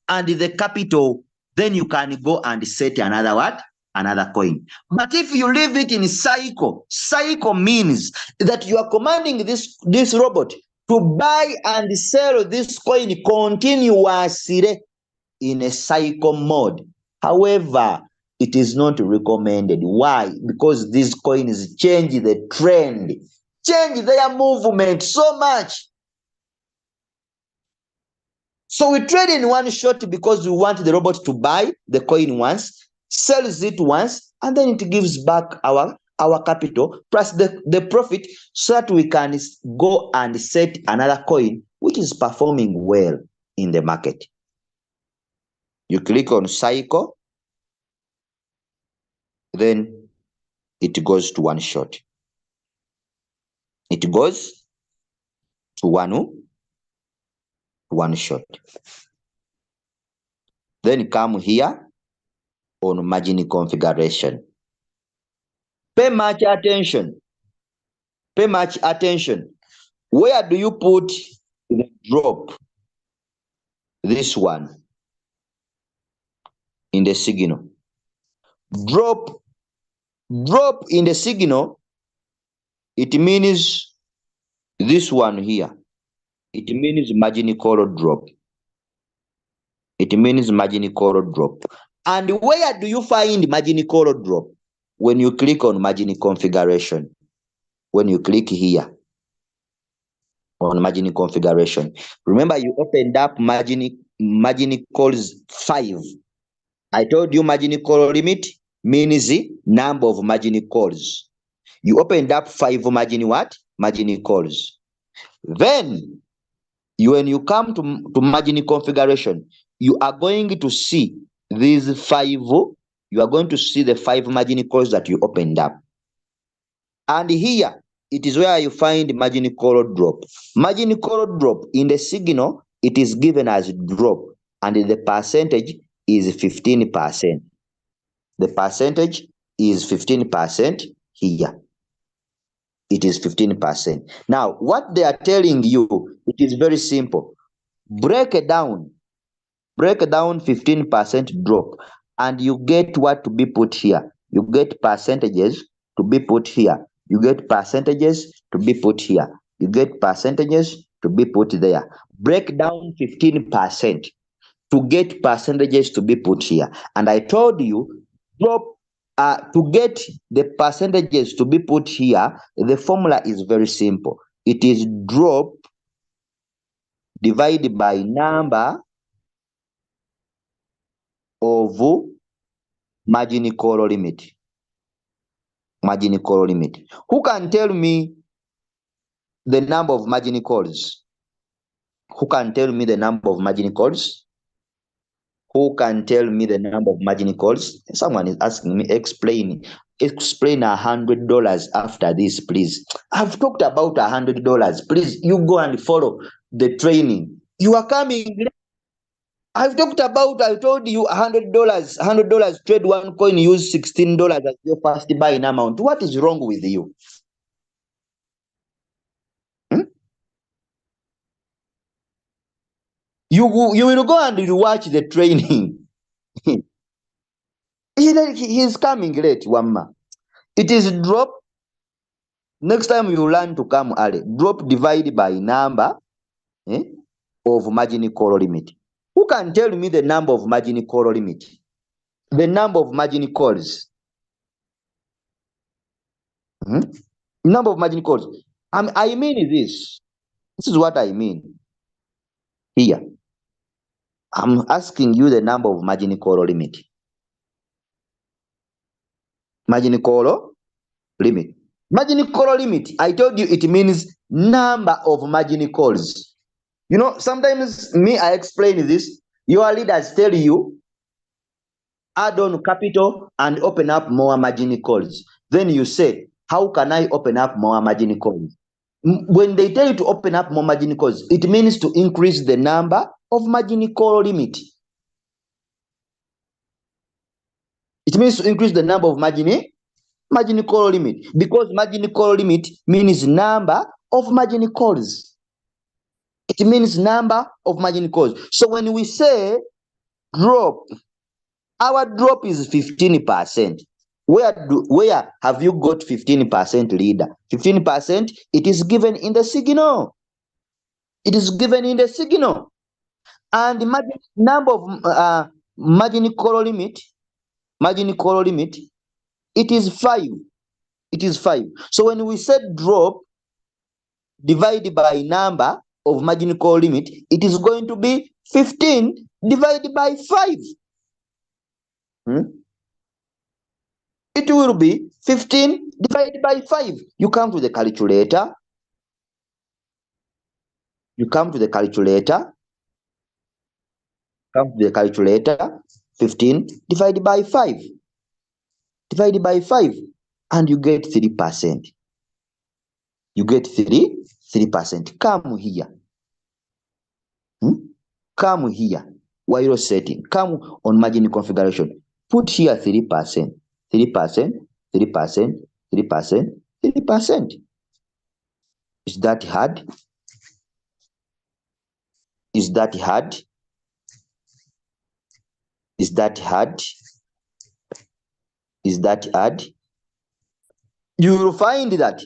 and the capital. Then you can go and set another what? Another coin. But if you leave it in cycle, cycle means that you are commanding this robot to buy and sell this coin continuously in a cycle mode. However, it is not recommended. Why? Because these coins change the trend, change their movement so much. So we trade in one shot because we want the robot to buy the coin once, sells it once, and then it gives back our capital plus the profit, so that we can go and set another coin which is performing well in the market. You click on cycle, then it goes to one shot. It goes to one shot. Then come here on margin configuration. Pay much attention. Pay much attention. Where do you put the drop? This one. In the signal. Drop in the signal, it means this one here. It means margin call drop. It means margin call drop. And where do you find margin call drop? When you click on margin configuration. When you click here on margin configuration. Remember, you opened up margin calls 5. I told you margin call limit means the number of margin calls. You opened up 5 margin what? Margin calls. Then, when you come to margin configuration, you are going to see these 5. You are going to see the 5 margin calls that you opened up. And here, it is where you find margin call drop. Margin call drop in the signal, it is given as drop, and the percentage is 15%. The percentage is 15% here. It is 15%. Now, what they are telling you, it is very simple. Break it down. Break down 15% drop, and you get what to be put here. You get percentages to be put here. You get percentages to be put here. You get percentages to be put there. Break down 15% to get percentages to be put here. And I told you, drop to get the percentages to be put here, the formula is very simple. It is drop divided by number of margin call limit. Margin call limit. Who can tell me the number of margin calls? Who can tell me the number of margin calls? Who can tell me the number of margin calls? Someone is asking me, explain $100 after this, please. I've talked about $100. Please, you go and follow the training. You are coming. I told you $100, trade one coin, use $16 as your first buying amount. What is wrong with you? You will go and you watch the training. He's coming late, Wamma. It is drop. Next time you learn to come early. Drop divided by number of margin call limit. Who can tell me the number of margin call limit? The number of margin calls. Number of margin calls. I mean this. This is what I mean. Here. I'm asking you the number of margin call limit. Margin call limit. Margin call limit, I told you it means number of margin calls. You know, sometimes I explain this. Your leaders tell you, add on capital and open up more margin calls. Then you say, how can I open up more margin calls? When they tell you to open up more margin calls, it means to increase the number of margin call limit. It means to increase the number of margin call limit, because margin call limit means number of margin calls. It means number of margin calls. So when we say drop, our drop is 15%. Where have you got 15%, leader? 15%, it is given in the signal. It is given in the signal. And the number of margin call limit, it is 5. It is 5. So when we said drop divided by number of margin call limit, it is going to be 15 divided by 5. It will be 15 divided by 5. You come to the calculator. 15 divided by 5. Divided by 5. And you get 3%. You get 3%. Come here. Come here. While setting. Come on margin configuration. Put here 3%. 3%. 3%. 3%. 3%. Is that hard? Is that hard? Is that hard? Is that hard? You will find that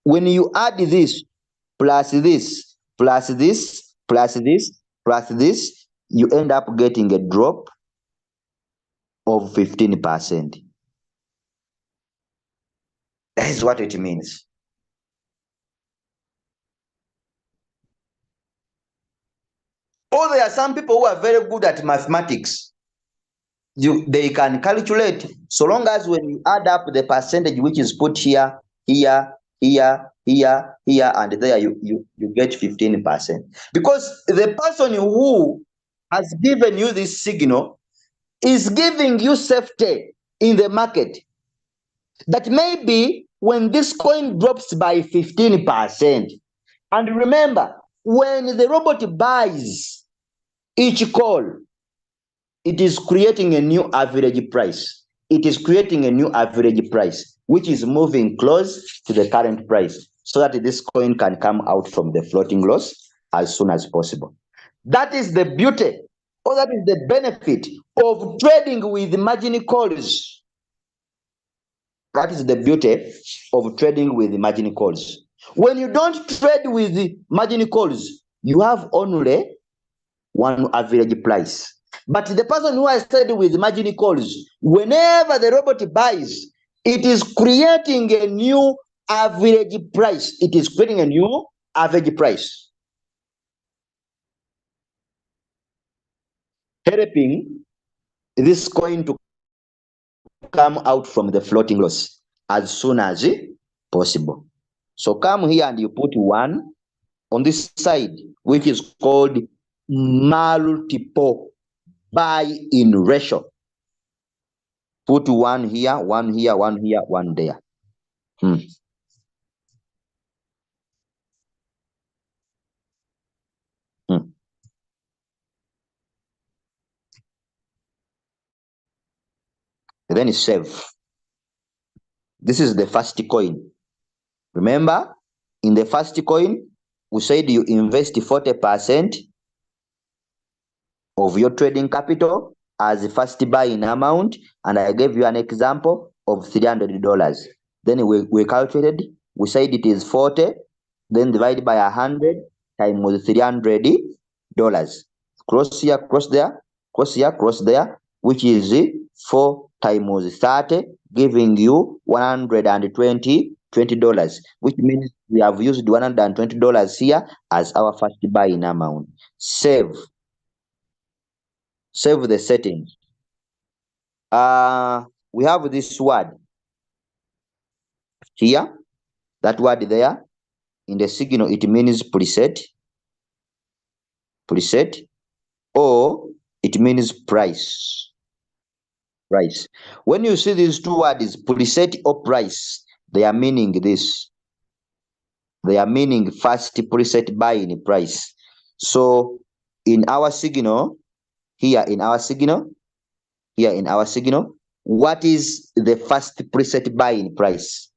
when you add this, plus this, plus this, plus this, plus this, you end up getting a drop of 15%. That is what it means. Or there are some people who are very good at mathematics. They can calculate, so long as when you add up the percentage which is put here, here, here, here, here, and there, you get 15%. Because the person who has given you this signal is giving you safety in the market. That maybe when this coin drops by 15%, and remember, when the robot buys each call, it is creating a new average price. It is creating a new average price, which is moving close to the current price, so that this coin can come out from the floating loss as soon as possible. That is the beauty, or that is the benefit of trading with margin calls. That is the beauty of trading with margin calls. When you don't trade with margin calls, you have only one average price. But the person who has started with margin calls, whenever the robot buys, it is creating a new average price. It is creating a new average price, helping this coin to come out from the floating loss as soon as possible. So come here and you put 1 on this side, which is called multiple buy-in ratio. Put 1 here, 1 here, 1 here, 1 there. Then save. This is the first coin. Remember, in the first coin, we said you invest 40% of your trading capital as the first buy-in amount, and I gave you an example of $300. Then we calculated, we said it is 40, then divided by 100 times $300. Cross here, cross there, cross here, cross there, which is 4 times 30, giving you $120, which means we have used $120 here as our first buy-in amount. Save the settings. We have this word here, that word there in the signal, it means preset, or it means price. When you see these two words, preset or price, they are meaning this. They are meaning first preset buy-in price. So in our signal, here in our signal, what is the first preset buy-in price?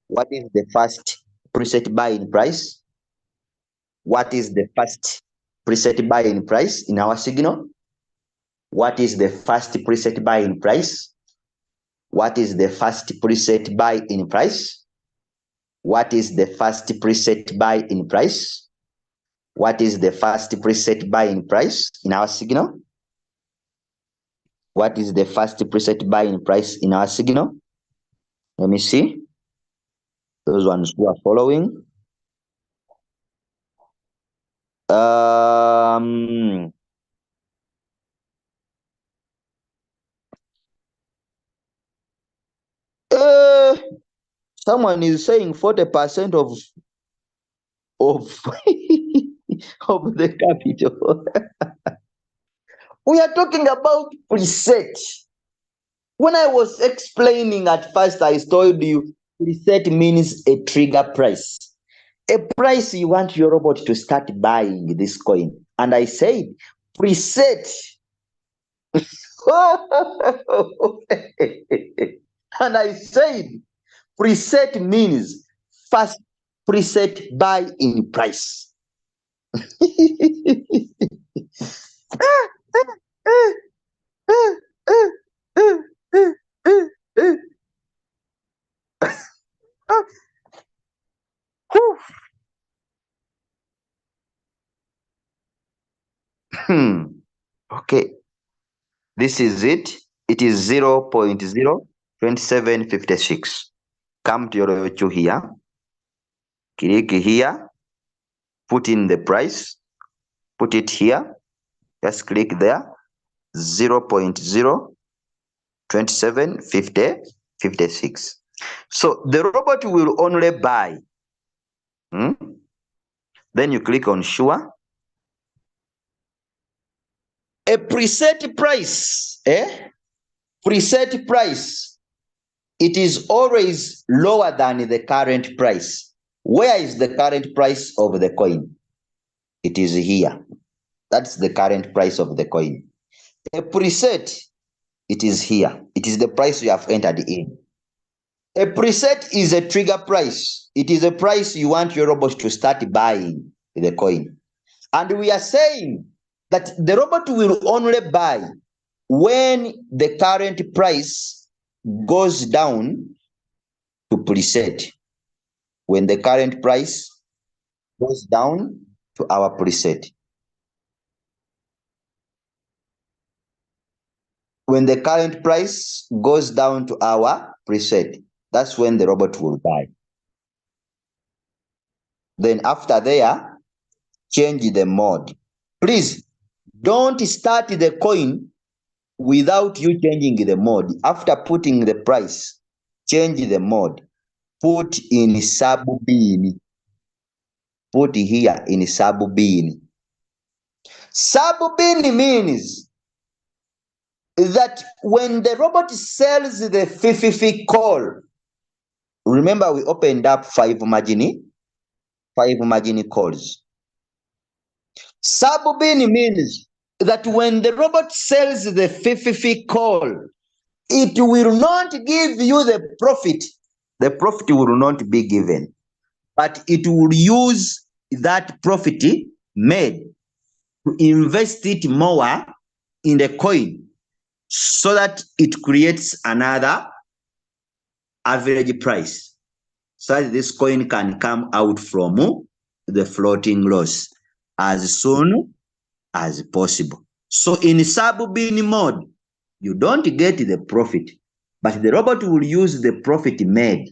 What is the first preset buy-in price? What is the first preset buy-in price in our signal? What is the first preset buy-in price? What is the first preset buy-in price? What is the first preset buy-in price? What is the first preset buy-in price in our signal? What is the first preset buy-in price in our signal? Let me see. Those ones who are following. Someone is saying 40% of of the capital. We are talking about preset. When I was explaining at first, I told you preset means a trigger price. A price you want your robot to start buying this coin. And I said, preset. And I said, preset means first preset buy-in price. Okay, this is it. It is 0.02756. Come to your Q here. Click here. Put in the price. Put it here. Just click there. 0.02756. So the robot will only buy. Then you click on sure. A preset price, preset price, it is always lower than the current price. Where is the current price of the coin? It is here. That's the current price of the coin. A preset, it is here. It is the price you have entered in. A preset is a trigger price. It is a price you want your robot to start buying the coin. And we are saying that the robot will only buy when the current price goes down to preset. When the current price goes down to our preset. when the current price goes down to our preset, that's when the robot will buy. Then after there, change the mode. Please don't start the coin without you changing the mode. After putting the price, change the mode. Put in sub-bin. Put here in sub-bin. Sub-bin means that when the robot sells the FIFI call, remember we opened up 5 margin calls. Sub-bin means that when the robot sells the FIFI call, it will not give you the profit. The profit will not be given, but it will use that profit made to invest it more in the coin so that it creates another average price, so that this coin can come out from the floating loss as soon as possible. So in sub-bin mode, you don't get the profit, but the robot will use the profit made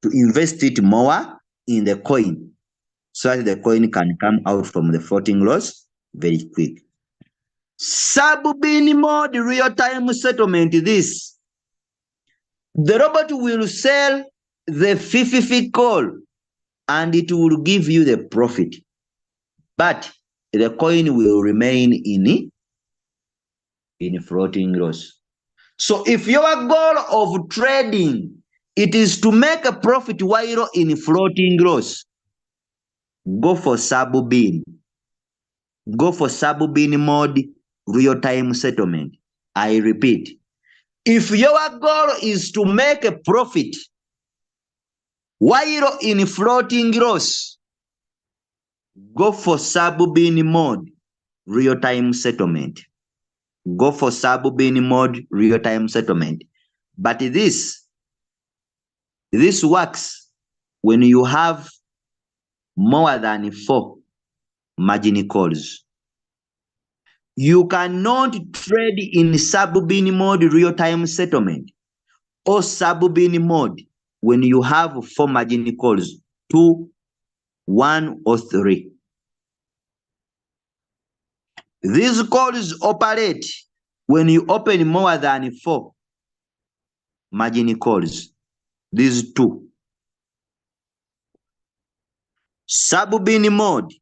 to invest it more in the coin so that the coin can come out from the floating loss very quick. Sub-bin mode real-time settlement, this. The robot will sell the FIFI call and it will give you the profit, but the coin will remain in floating loss. So if your goal of trading it is to make a profit while in floating loss, go for sub-bin. Go for sub-bin mode real-time settlement. I repeat, if your goal is to make a profit while in floating loss, go for sub-bin mode real-time settlement. Go for sub-bin mode real-time settlement. But this works when you have more than 4 margin calls. You cannot trade in sub-bin mode real-time settlement or sub-bin mode when you have 4 margin calls, 2, 1, or 3. These calls operate when you open more than 4 margin calls. These 2. Sub-bin mode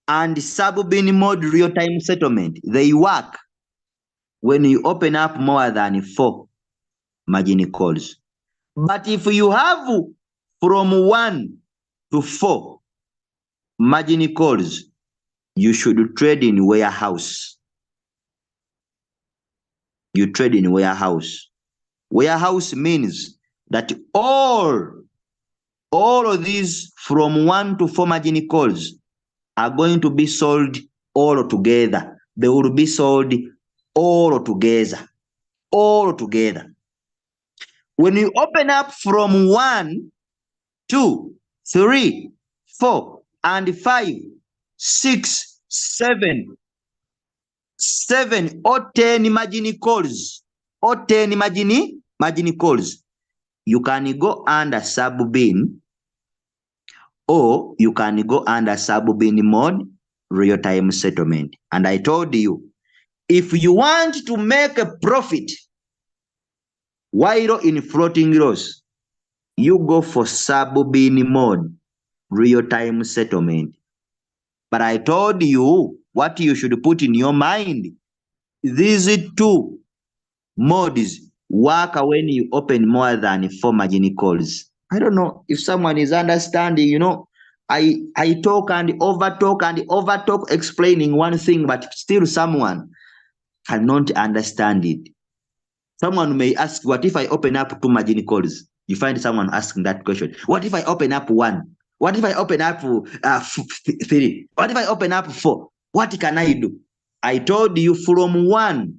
and sub-bin mode real-time settlement, they work when you open up more than 4 margin calls. But if you have from 1 to 4 margin calls, you should trade in warehouse. You trade in warehouse. Warehouse means that all of these from 1 to 4 margin calls are going to be sold all together. They will be sold all together. All together. When you open up from 1, 2, 3, 4, and 5, 6, 7 or 10 margin calls, or 10 margin calls, you can go under sub-bin, or you can go under sub-bin mode real-time settlement. And I told you, if you want to make a profit while in floating loss, you go for sub-bin mode real-time settlement. But I told you what you should put in your mind. These 2 modes work when you open more than 4 margin calls. I don't know if someone is understanding. You know, I talk and overtalk explaining one thing, but still someone cannot understand it. Someone may ask, what if I open up 2 margin calls? You find someone asking that question. What if I open up 1? What if I open up 3? What if I open up 4? What can I do? I told you from 1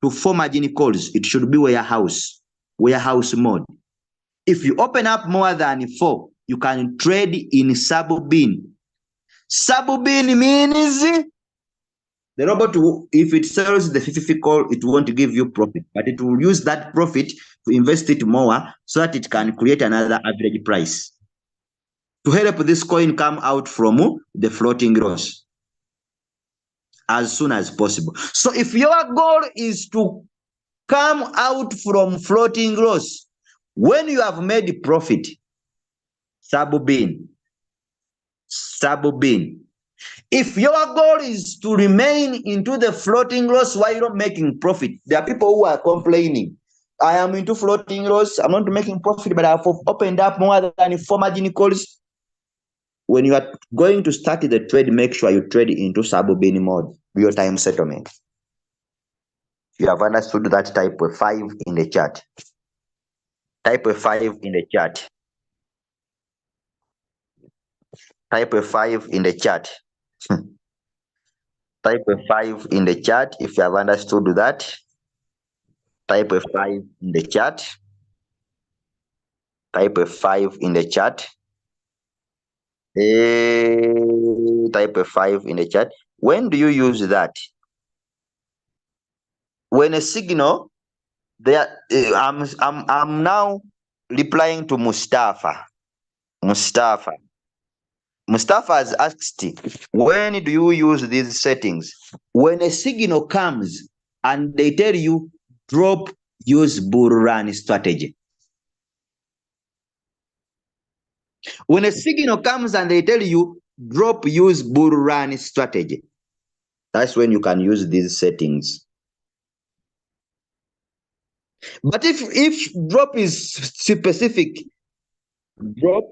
to 4 margin calls, it should be warehouse mode. If you open up more than 4, you can trade in sub-bin. Sub-bin means The robot, if it sells the 50 call, it won't give you profit, but it will use that profit to invest it more so that it can create another average price to help this coin come out from the floating loss as soon as possible. So if your goal is to come out from floating loss, when you have made profit, sub-bin. If your goal is to remain into the floating loss while you're making profit, there are people who are complaining. I am into floating loss, I'm not making profit, but I've opened up more than 4 margin calls. When you are going to start the trade, make sure you trade into sub-bin mode, real-time settlement. You have understood that, type 5 in the chat. Type 5 in the chat. Type 5 in the chat. Type 5 in the chat if you have understood that. Type 5 in the chat. Type 5 in the chat. Type 5 in the chat. When do you use that? When a signal there, I'm now replying to Mustafa. Mustafa has asked, when do you use these settings? When a signal comes and they tell you drop, use bull run strategy. When a signal comes and they tell you drop, use bull run strategy, that's when you can use these settings. But if drop is specific, drop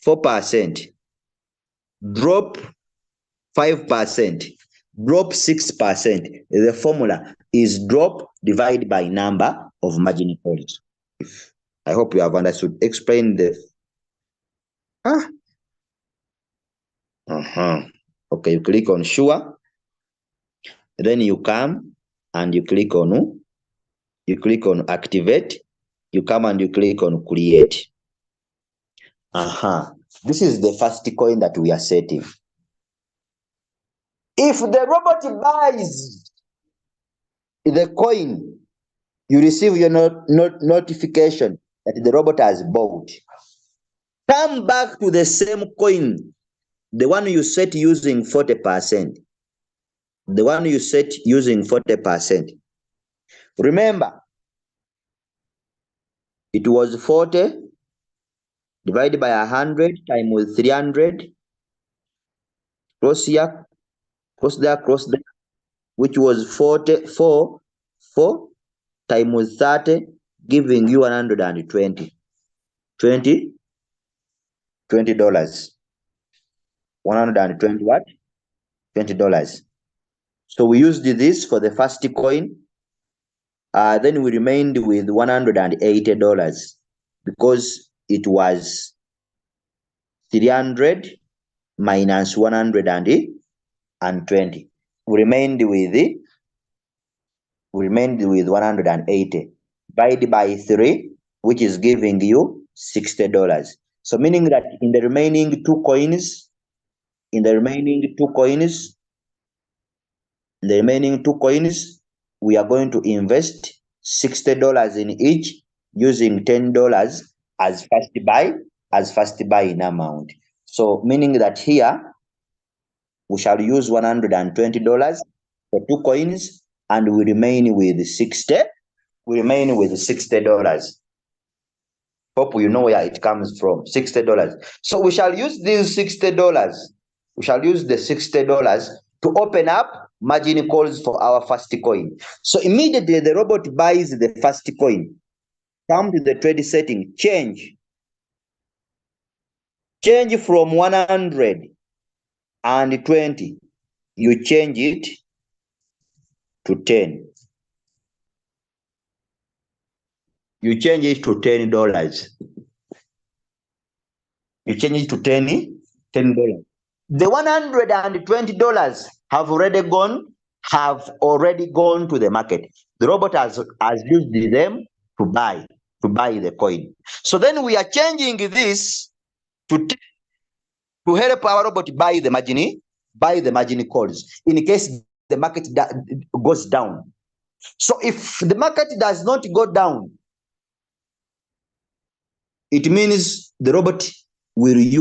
4%, drop 5%, drop 6%. The formula is drop divided by number of margin calls. I hope you have understood. Explain the. Okay, you click on sure. Then you come and you click on activate. You come and you click on create. This is the first coin that we are setting. If the robot buys the coin, you receive your notification that the robot has bought. Come back to the same coin, the one you set using 40%. The one you set using 40%. Remember, it was 40 divided by 100 times with 300. Cross here, cross there, which was 44 times with 30, giving you 120. $20. 120 what? $20. So we used this for the first coin. Then we remained with $180 because it was 300 minus 120. We remained with 180 divided by 3, which is giving you $60. So meaning that in the remaining two coins, we are going to invest $60 in each, using $10 as first buy in amount. So meaning that here we shall use $120 for two coins, and we remain with $60. Hope you know where it comes from. $60. So we shall use these $60. We shall use the $60 to open up margin calls for our first coin. So immediately the robot buys the first coin. Come to the trade setting, change from 120. You change it to 10. You change it to $10. You change it to $10. The $120 have already gone to the market. The robot has used them to buy the coin. So then we are changing this to help our robot buy the margin buy the margin calls in case the market goes down. So if the market does not go down, it means the robot we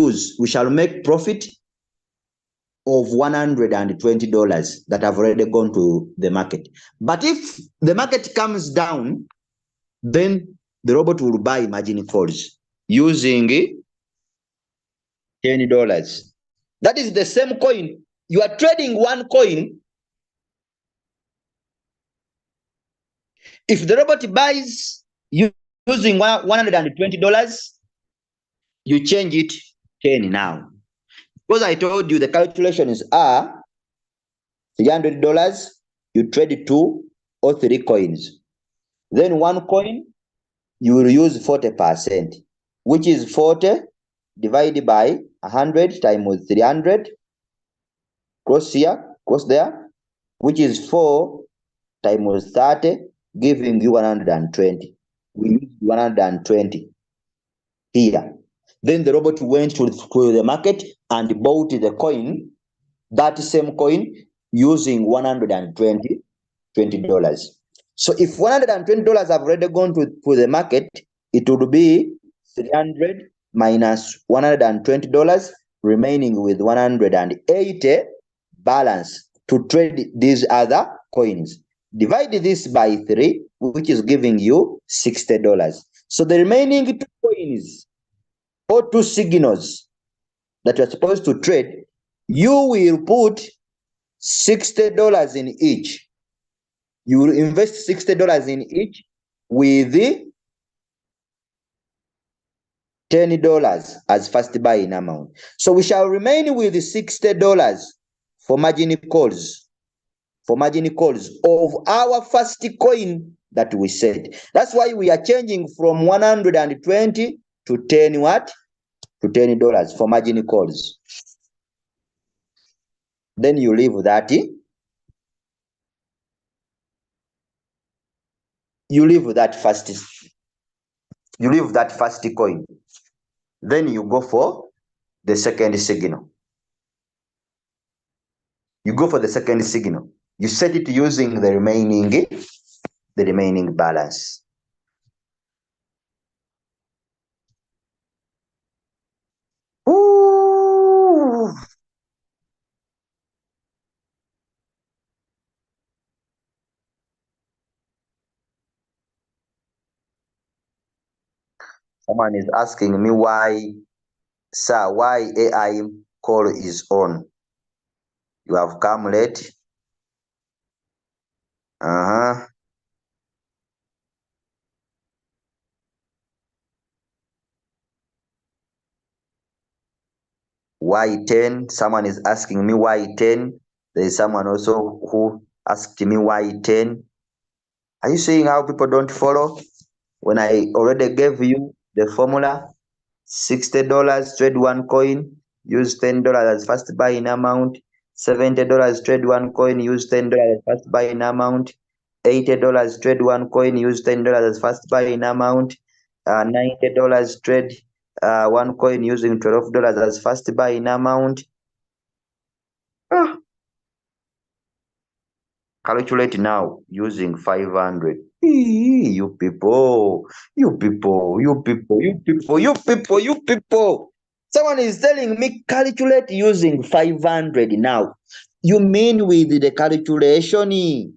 shall make profit of $120 that have already gone to the market. But if the market comes down, then the robot will buy margin calls using $10. That is the same coin. You are trading one coin. If the robot buys using $120, you change it 10 now. Because I told you the calculations are $300, you trade 2 or 3 coins. Then one coin, you will use 40%, which is 40 divided by 100 times 300, cross here, cross there, which is 4 times 30, giving you 120. We use 120 here. Then the robot went to the market and bought the coin, that same coin, using $120. So if $120 have already gone to the market, it would be 300 minus $120, remaining with 180 balance to trade these other coins. Divide this by 3, which is giving you $60. So the remaining 2 coins or 2 signals that you're supposed to trade, you will put $60 in each. You will invest $60 in each with $10 as first buy-in amount. So we shall remain with $60 for margin calls. For margin calls of our first coin that we said. That's why we are changing from 120 to 10 what? To $10 for margin calls. Then you leave that. You leave that first. You leave that first coin. Then you go for the second signal. You go for the second signal. You set it using the remaining balance. Ooh. Someone is asking me why, sir, why AI call is on. You have come late. Why 10? Someone is asking me why 10. There is someone also who asked me why 10. Are you seeing how people don't follow? When I already gave you the formula, $60 trade one coin, use $10 as first buy-in amount. $70 trade one coin, use $10 as first buy-in amount. $80 trade one coin, use $10 as first buy-in amount. $90 trade one coin using $12 as first buy-in amount. Calculate now using 500. You people. Someone is telling me calculate using 500 now. You mean with the calculation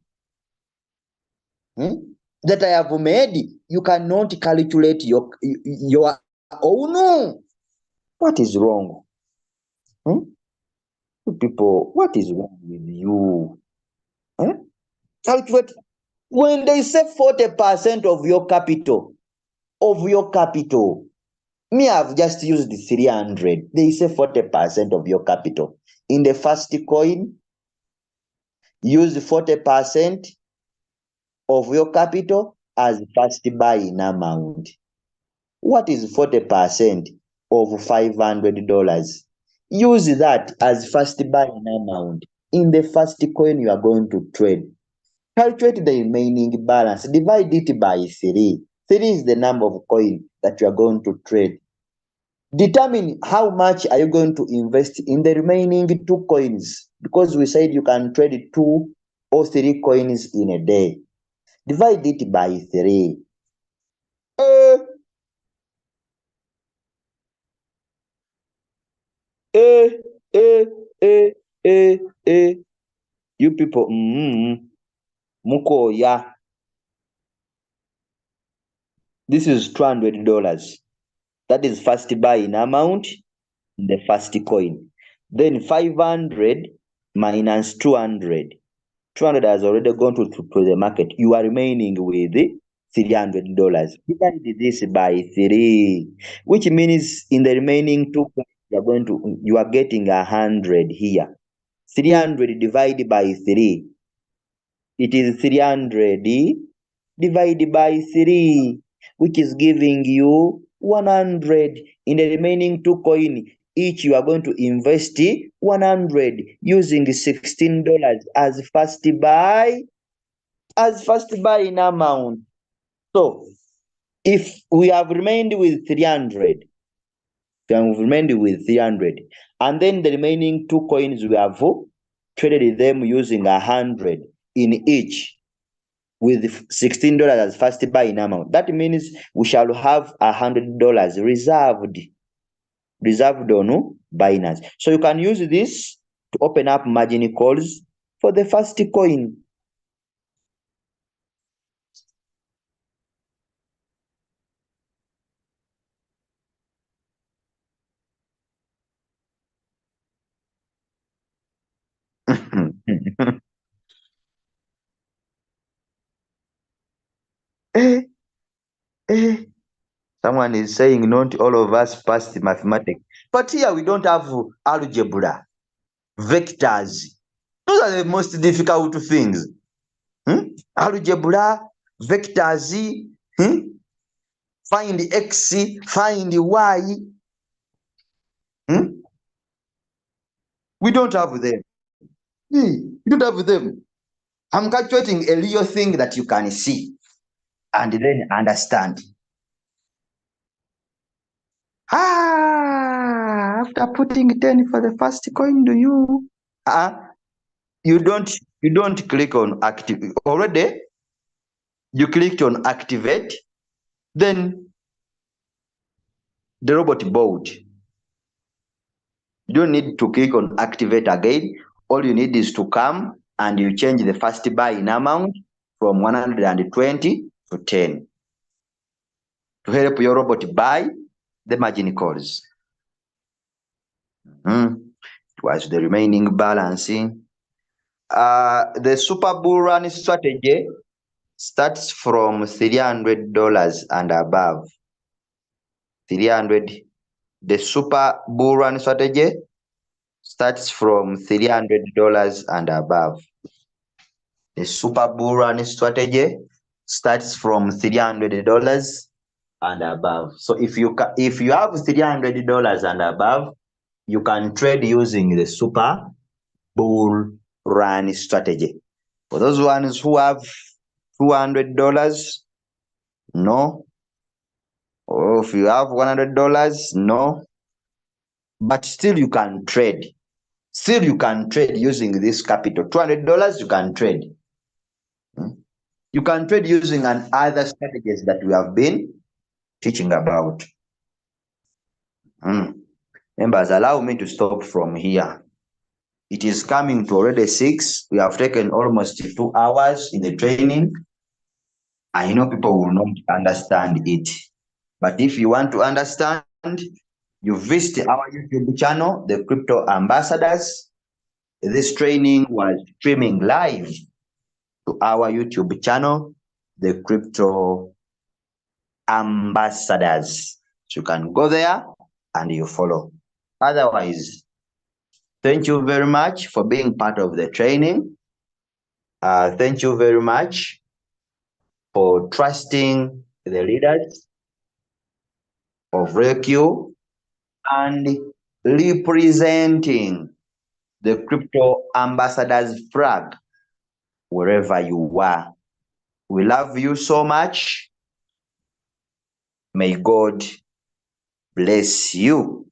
that I have made, you cannot calculate your own? What is wrong? You people, what is wrong with you? Calculate. When they say 40% of your capital, me, I've just used 300. They say 40% of your capital. In the first coin, use 40% of your capital as first buy-in amount. What is 40% of $500? Use that as first buy-in amount in the first coin you are going to trade. Calculate the remaining balance. Divide it by 3. 3 is the number of coin that you are going to trade. Determine how much are you going to invest in the remaining 2 coins, because we said you can trade 2 or 3 coins in a day. Divide it by 3. You people, mukoya. This is $200. That is first buy in amount in the first coin. Then 500 minus 200. 200 has already gone to the market. You are remaining with $300. Divide this by 3, which means in the remaining 2 coins you are getting 100 here. 300 divided by 3. It is 300 divided by 3, which is giving you 100. In the remaining 2 coins, each you are going to invest 100 using $16 as first buy in amount. So if we have remained with 300, and then the remaining 2 coins we have traded them using 100 in each, with $16 as first buy in amount. That means we shall have $100 reserved on Binance. So you can use this to open up margin calls for the first coin. Someone is saying not all of us passed mathematics. But here we don't have algebra, vectors. Those are the most difficult things. Algebra, vectors, find x, find y. We don't have them. We don't have them. I'm calculating a real thing that you can see and then understand. After putting 10 for the first coin, do you? You don't click on active. Already, you clicked on activate, then the robot board. You don't need to click on activate again. All you need is to come and you change the first buy in amount from 120 to 10 to help your robot buy the margin calls. It was the remaining balancing. The super bull run strategy starts from $300 and above. 300. The super bull run strategy starts from $300 and above. The super bull run strategy starts from $300 and above. So if you have $300 and above, you can trade using the super bull run strategy. For those ones who have $200, no. Or if you have $100, no. But still you can trade. Still you can trade using this capital. $200 you can trade. You can trade using other strategies that we have been teaching about. Members, allow me to stop from here. It is coming to already 6. We have taken almost 2 hours in the training. I know people will not understand it. But if you want to understand, you visit our YouTube channel, The Crypto Ambassadors. This training was streaming live to our YouTube channel, The Crypto Ambassadors. So you can go there and you follow. Otherwise, thank you very much for being part of the training. Thank you very much for trusting the leaders of REQ and representing the Crypto Ambassadors flag wherever you are. We love you so much. May God bless you.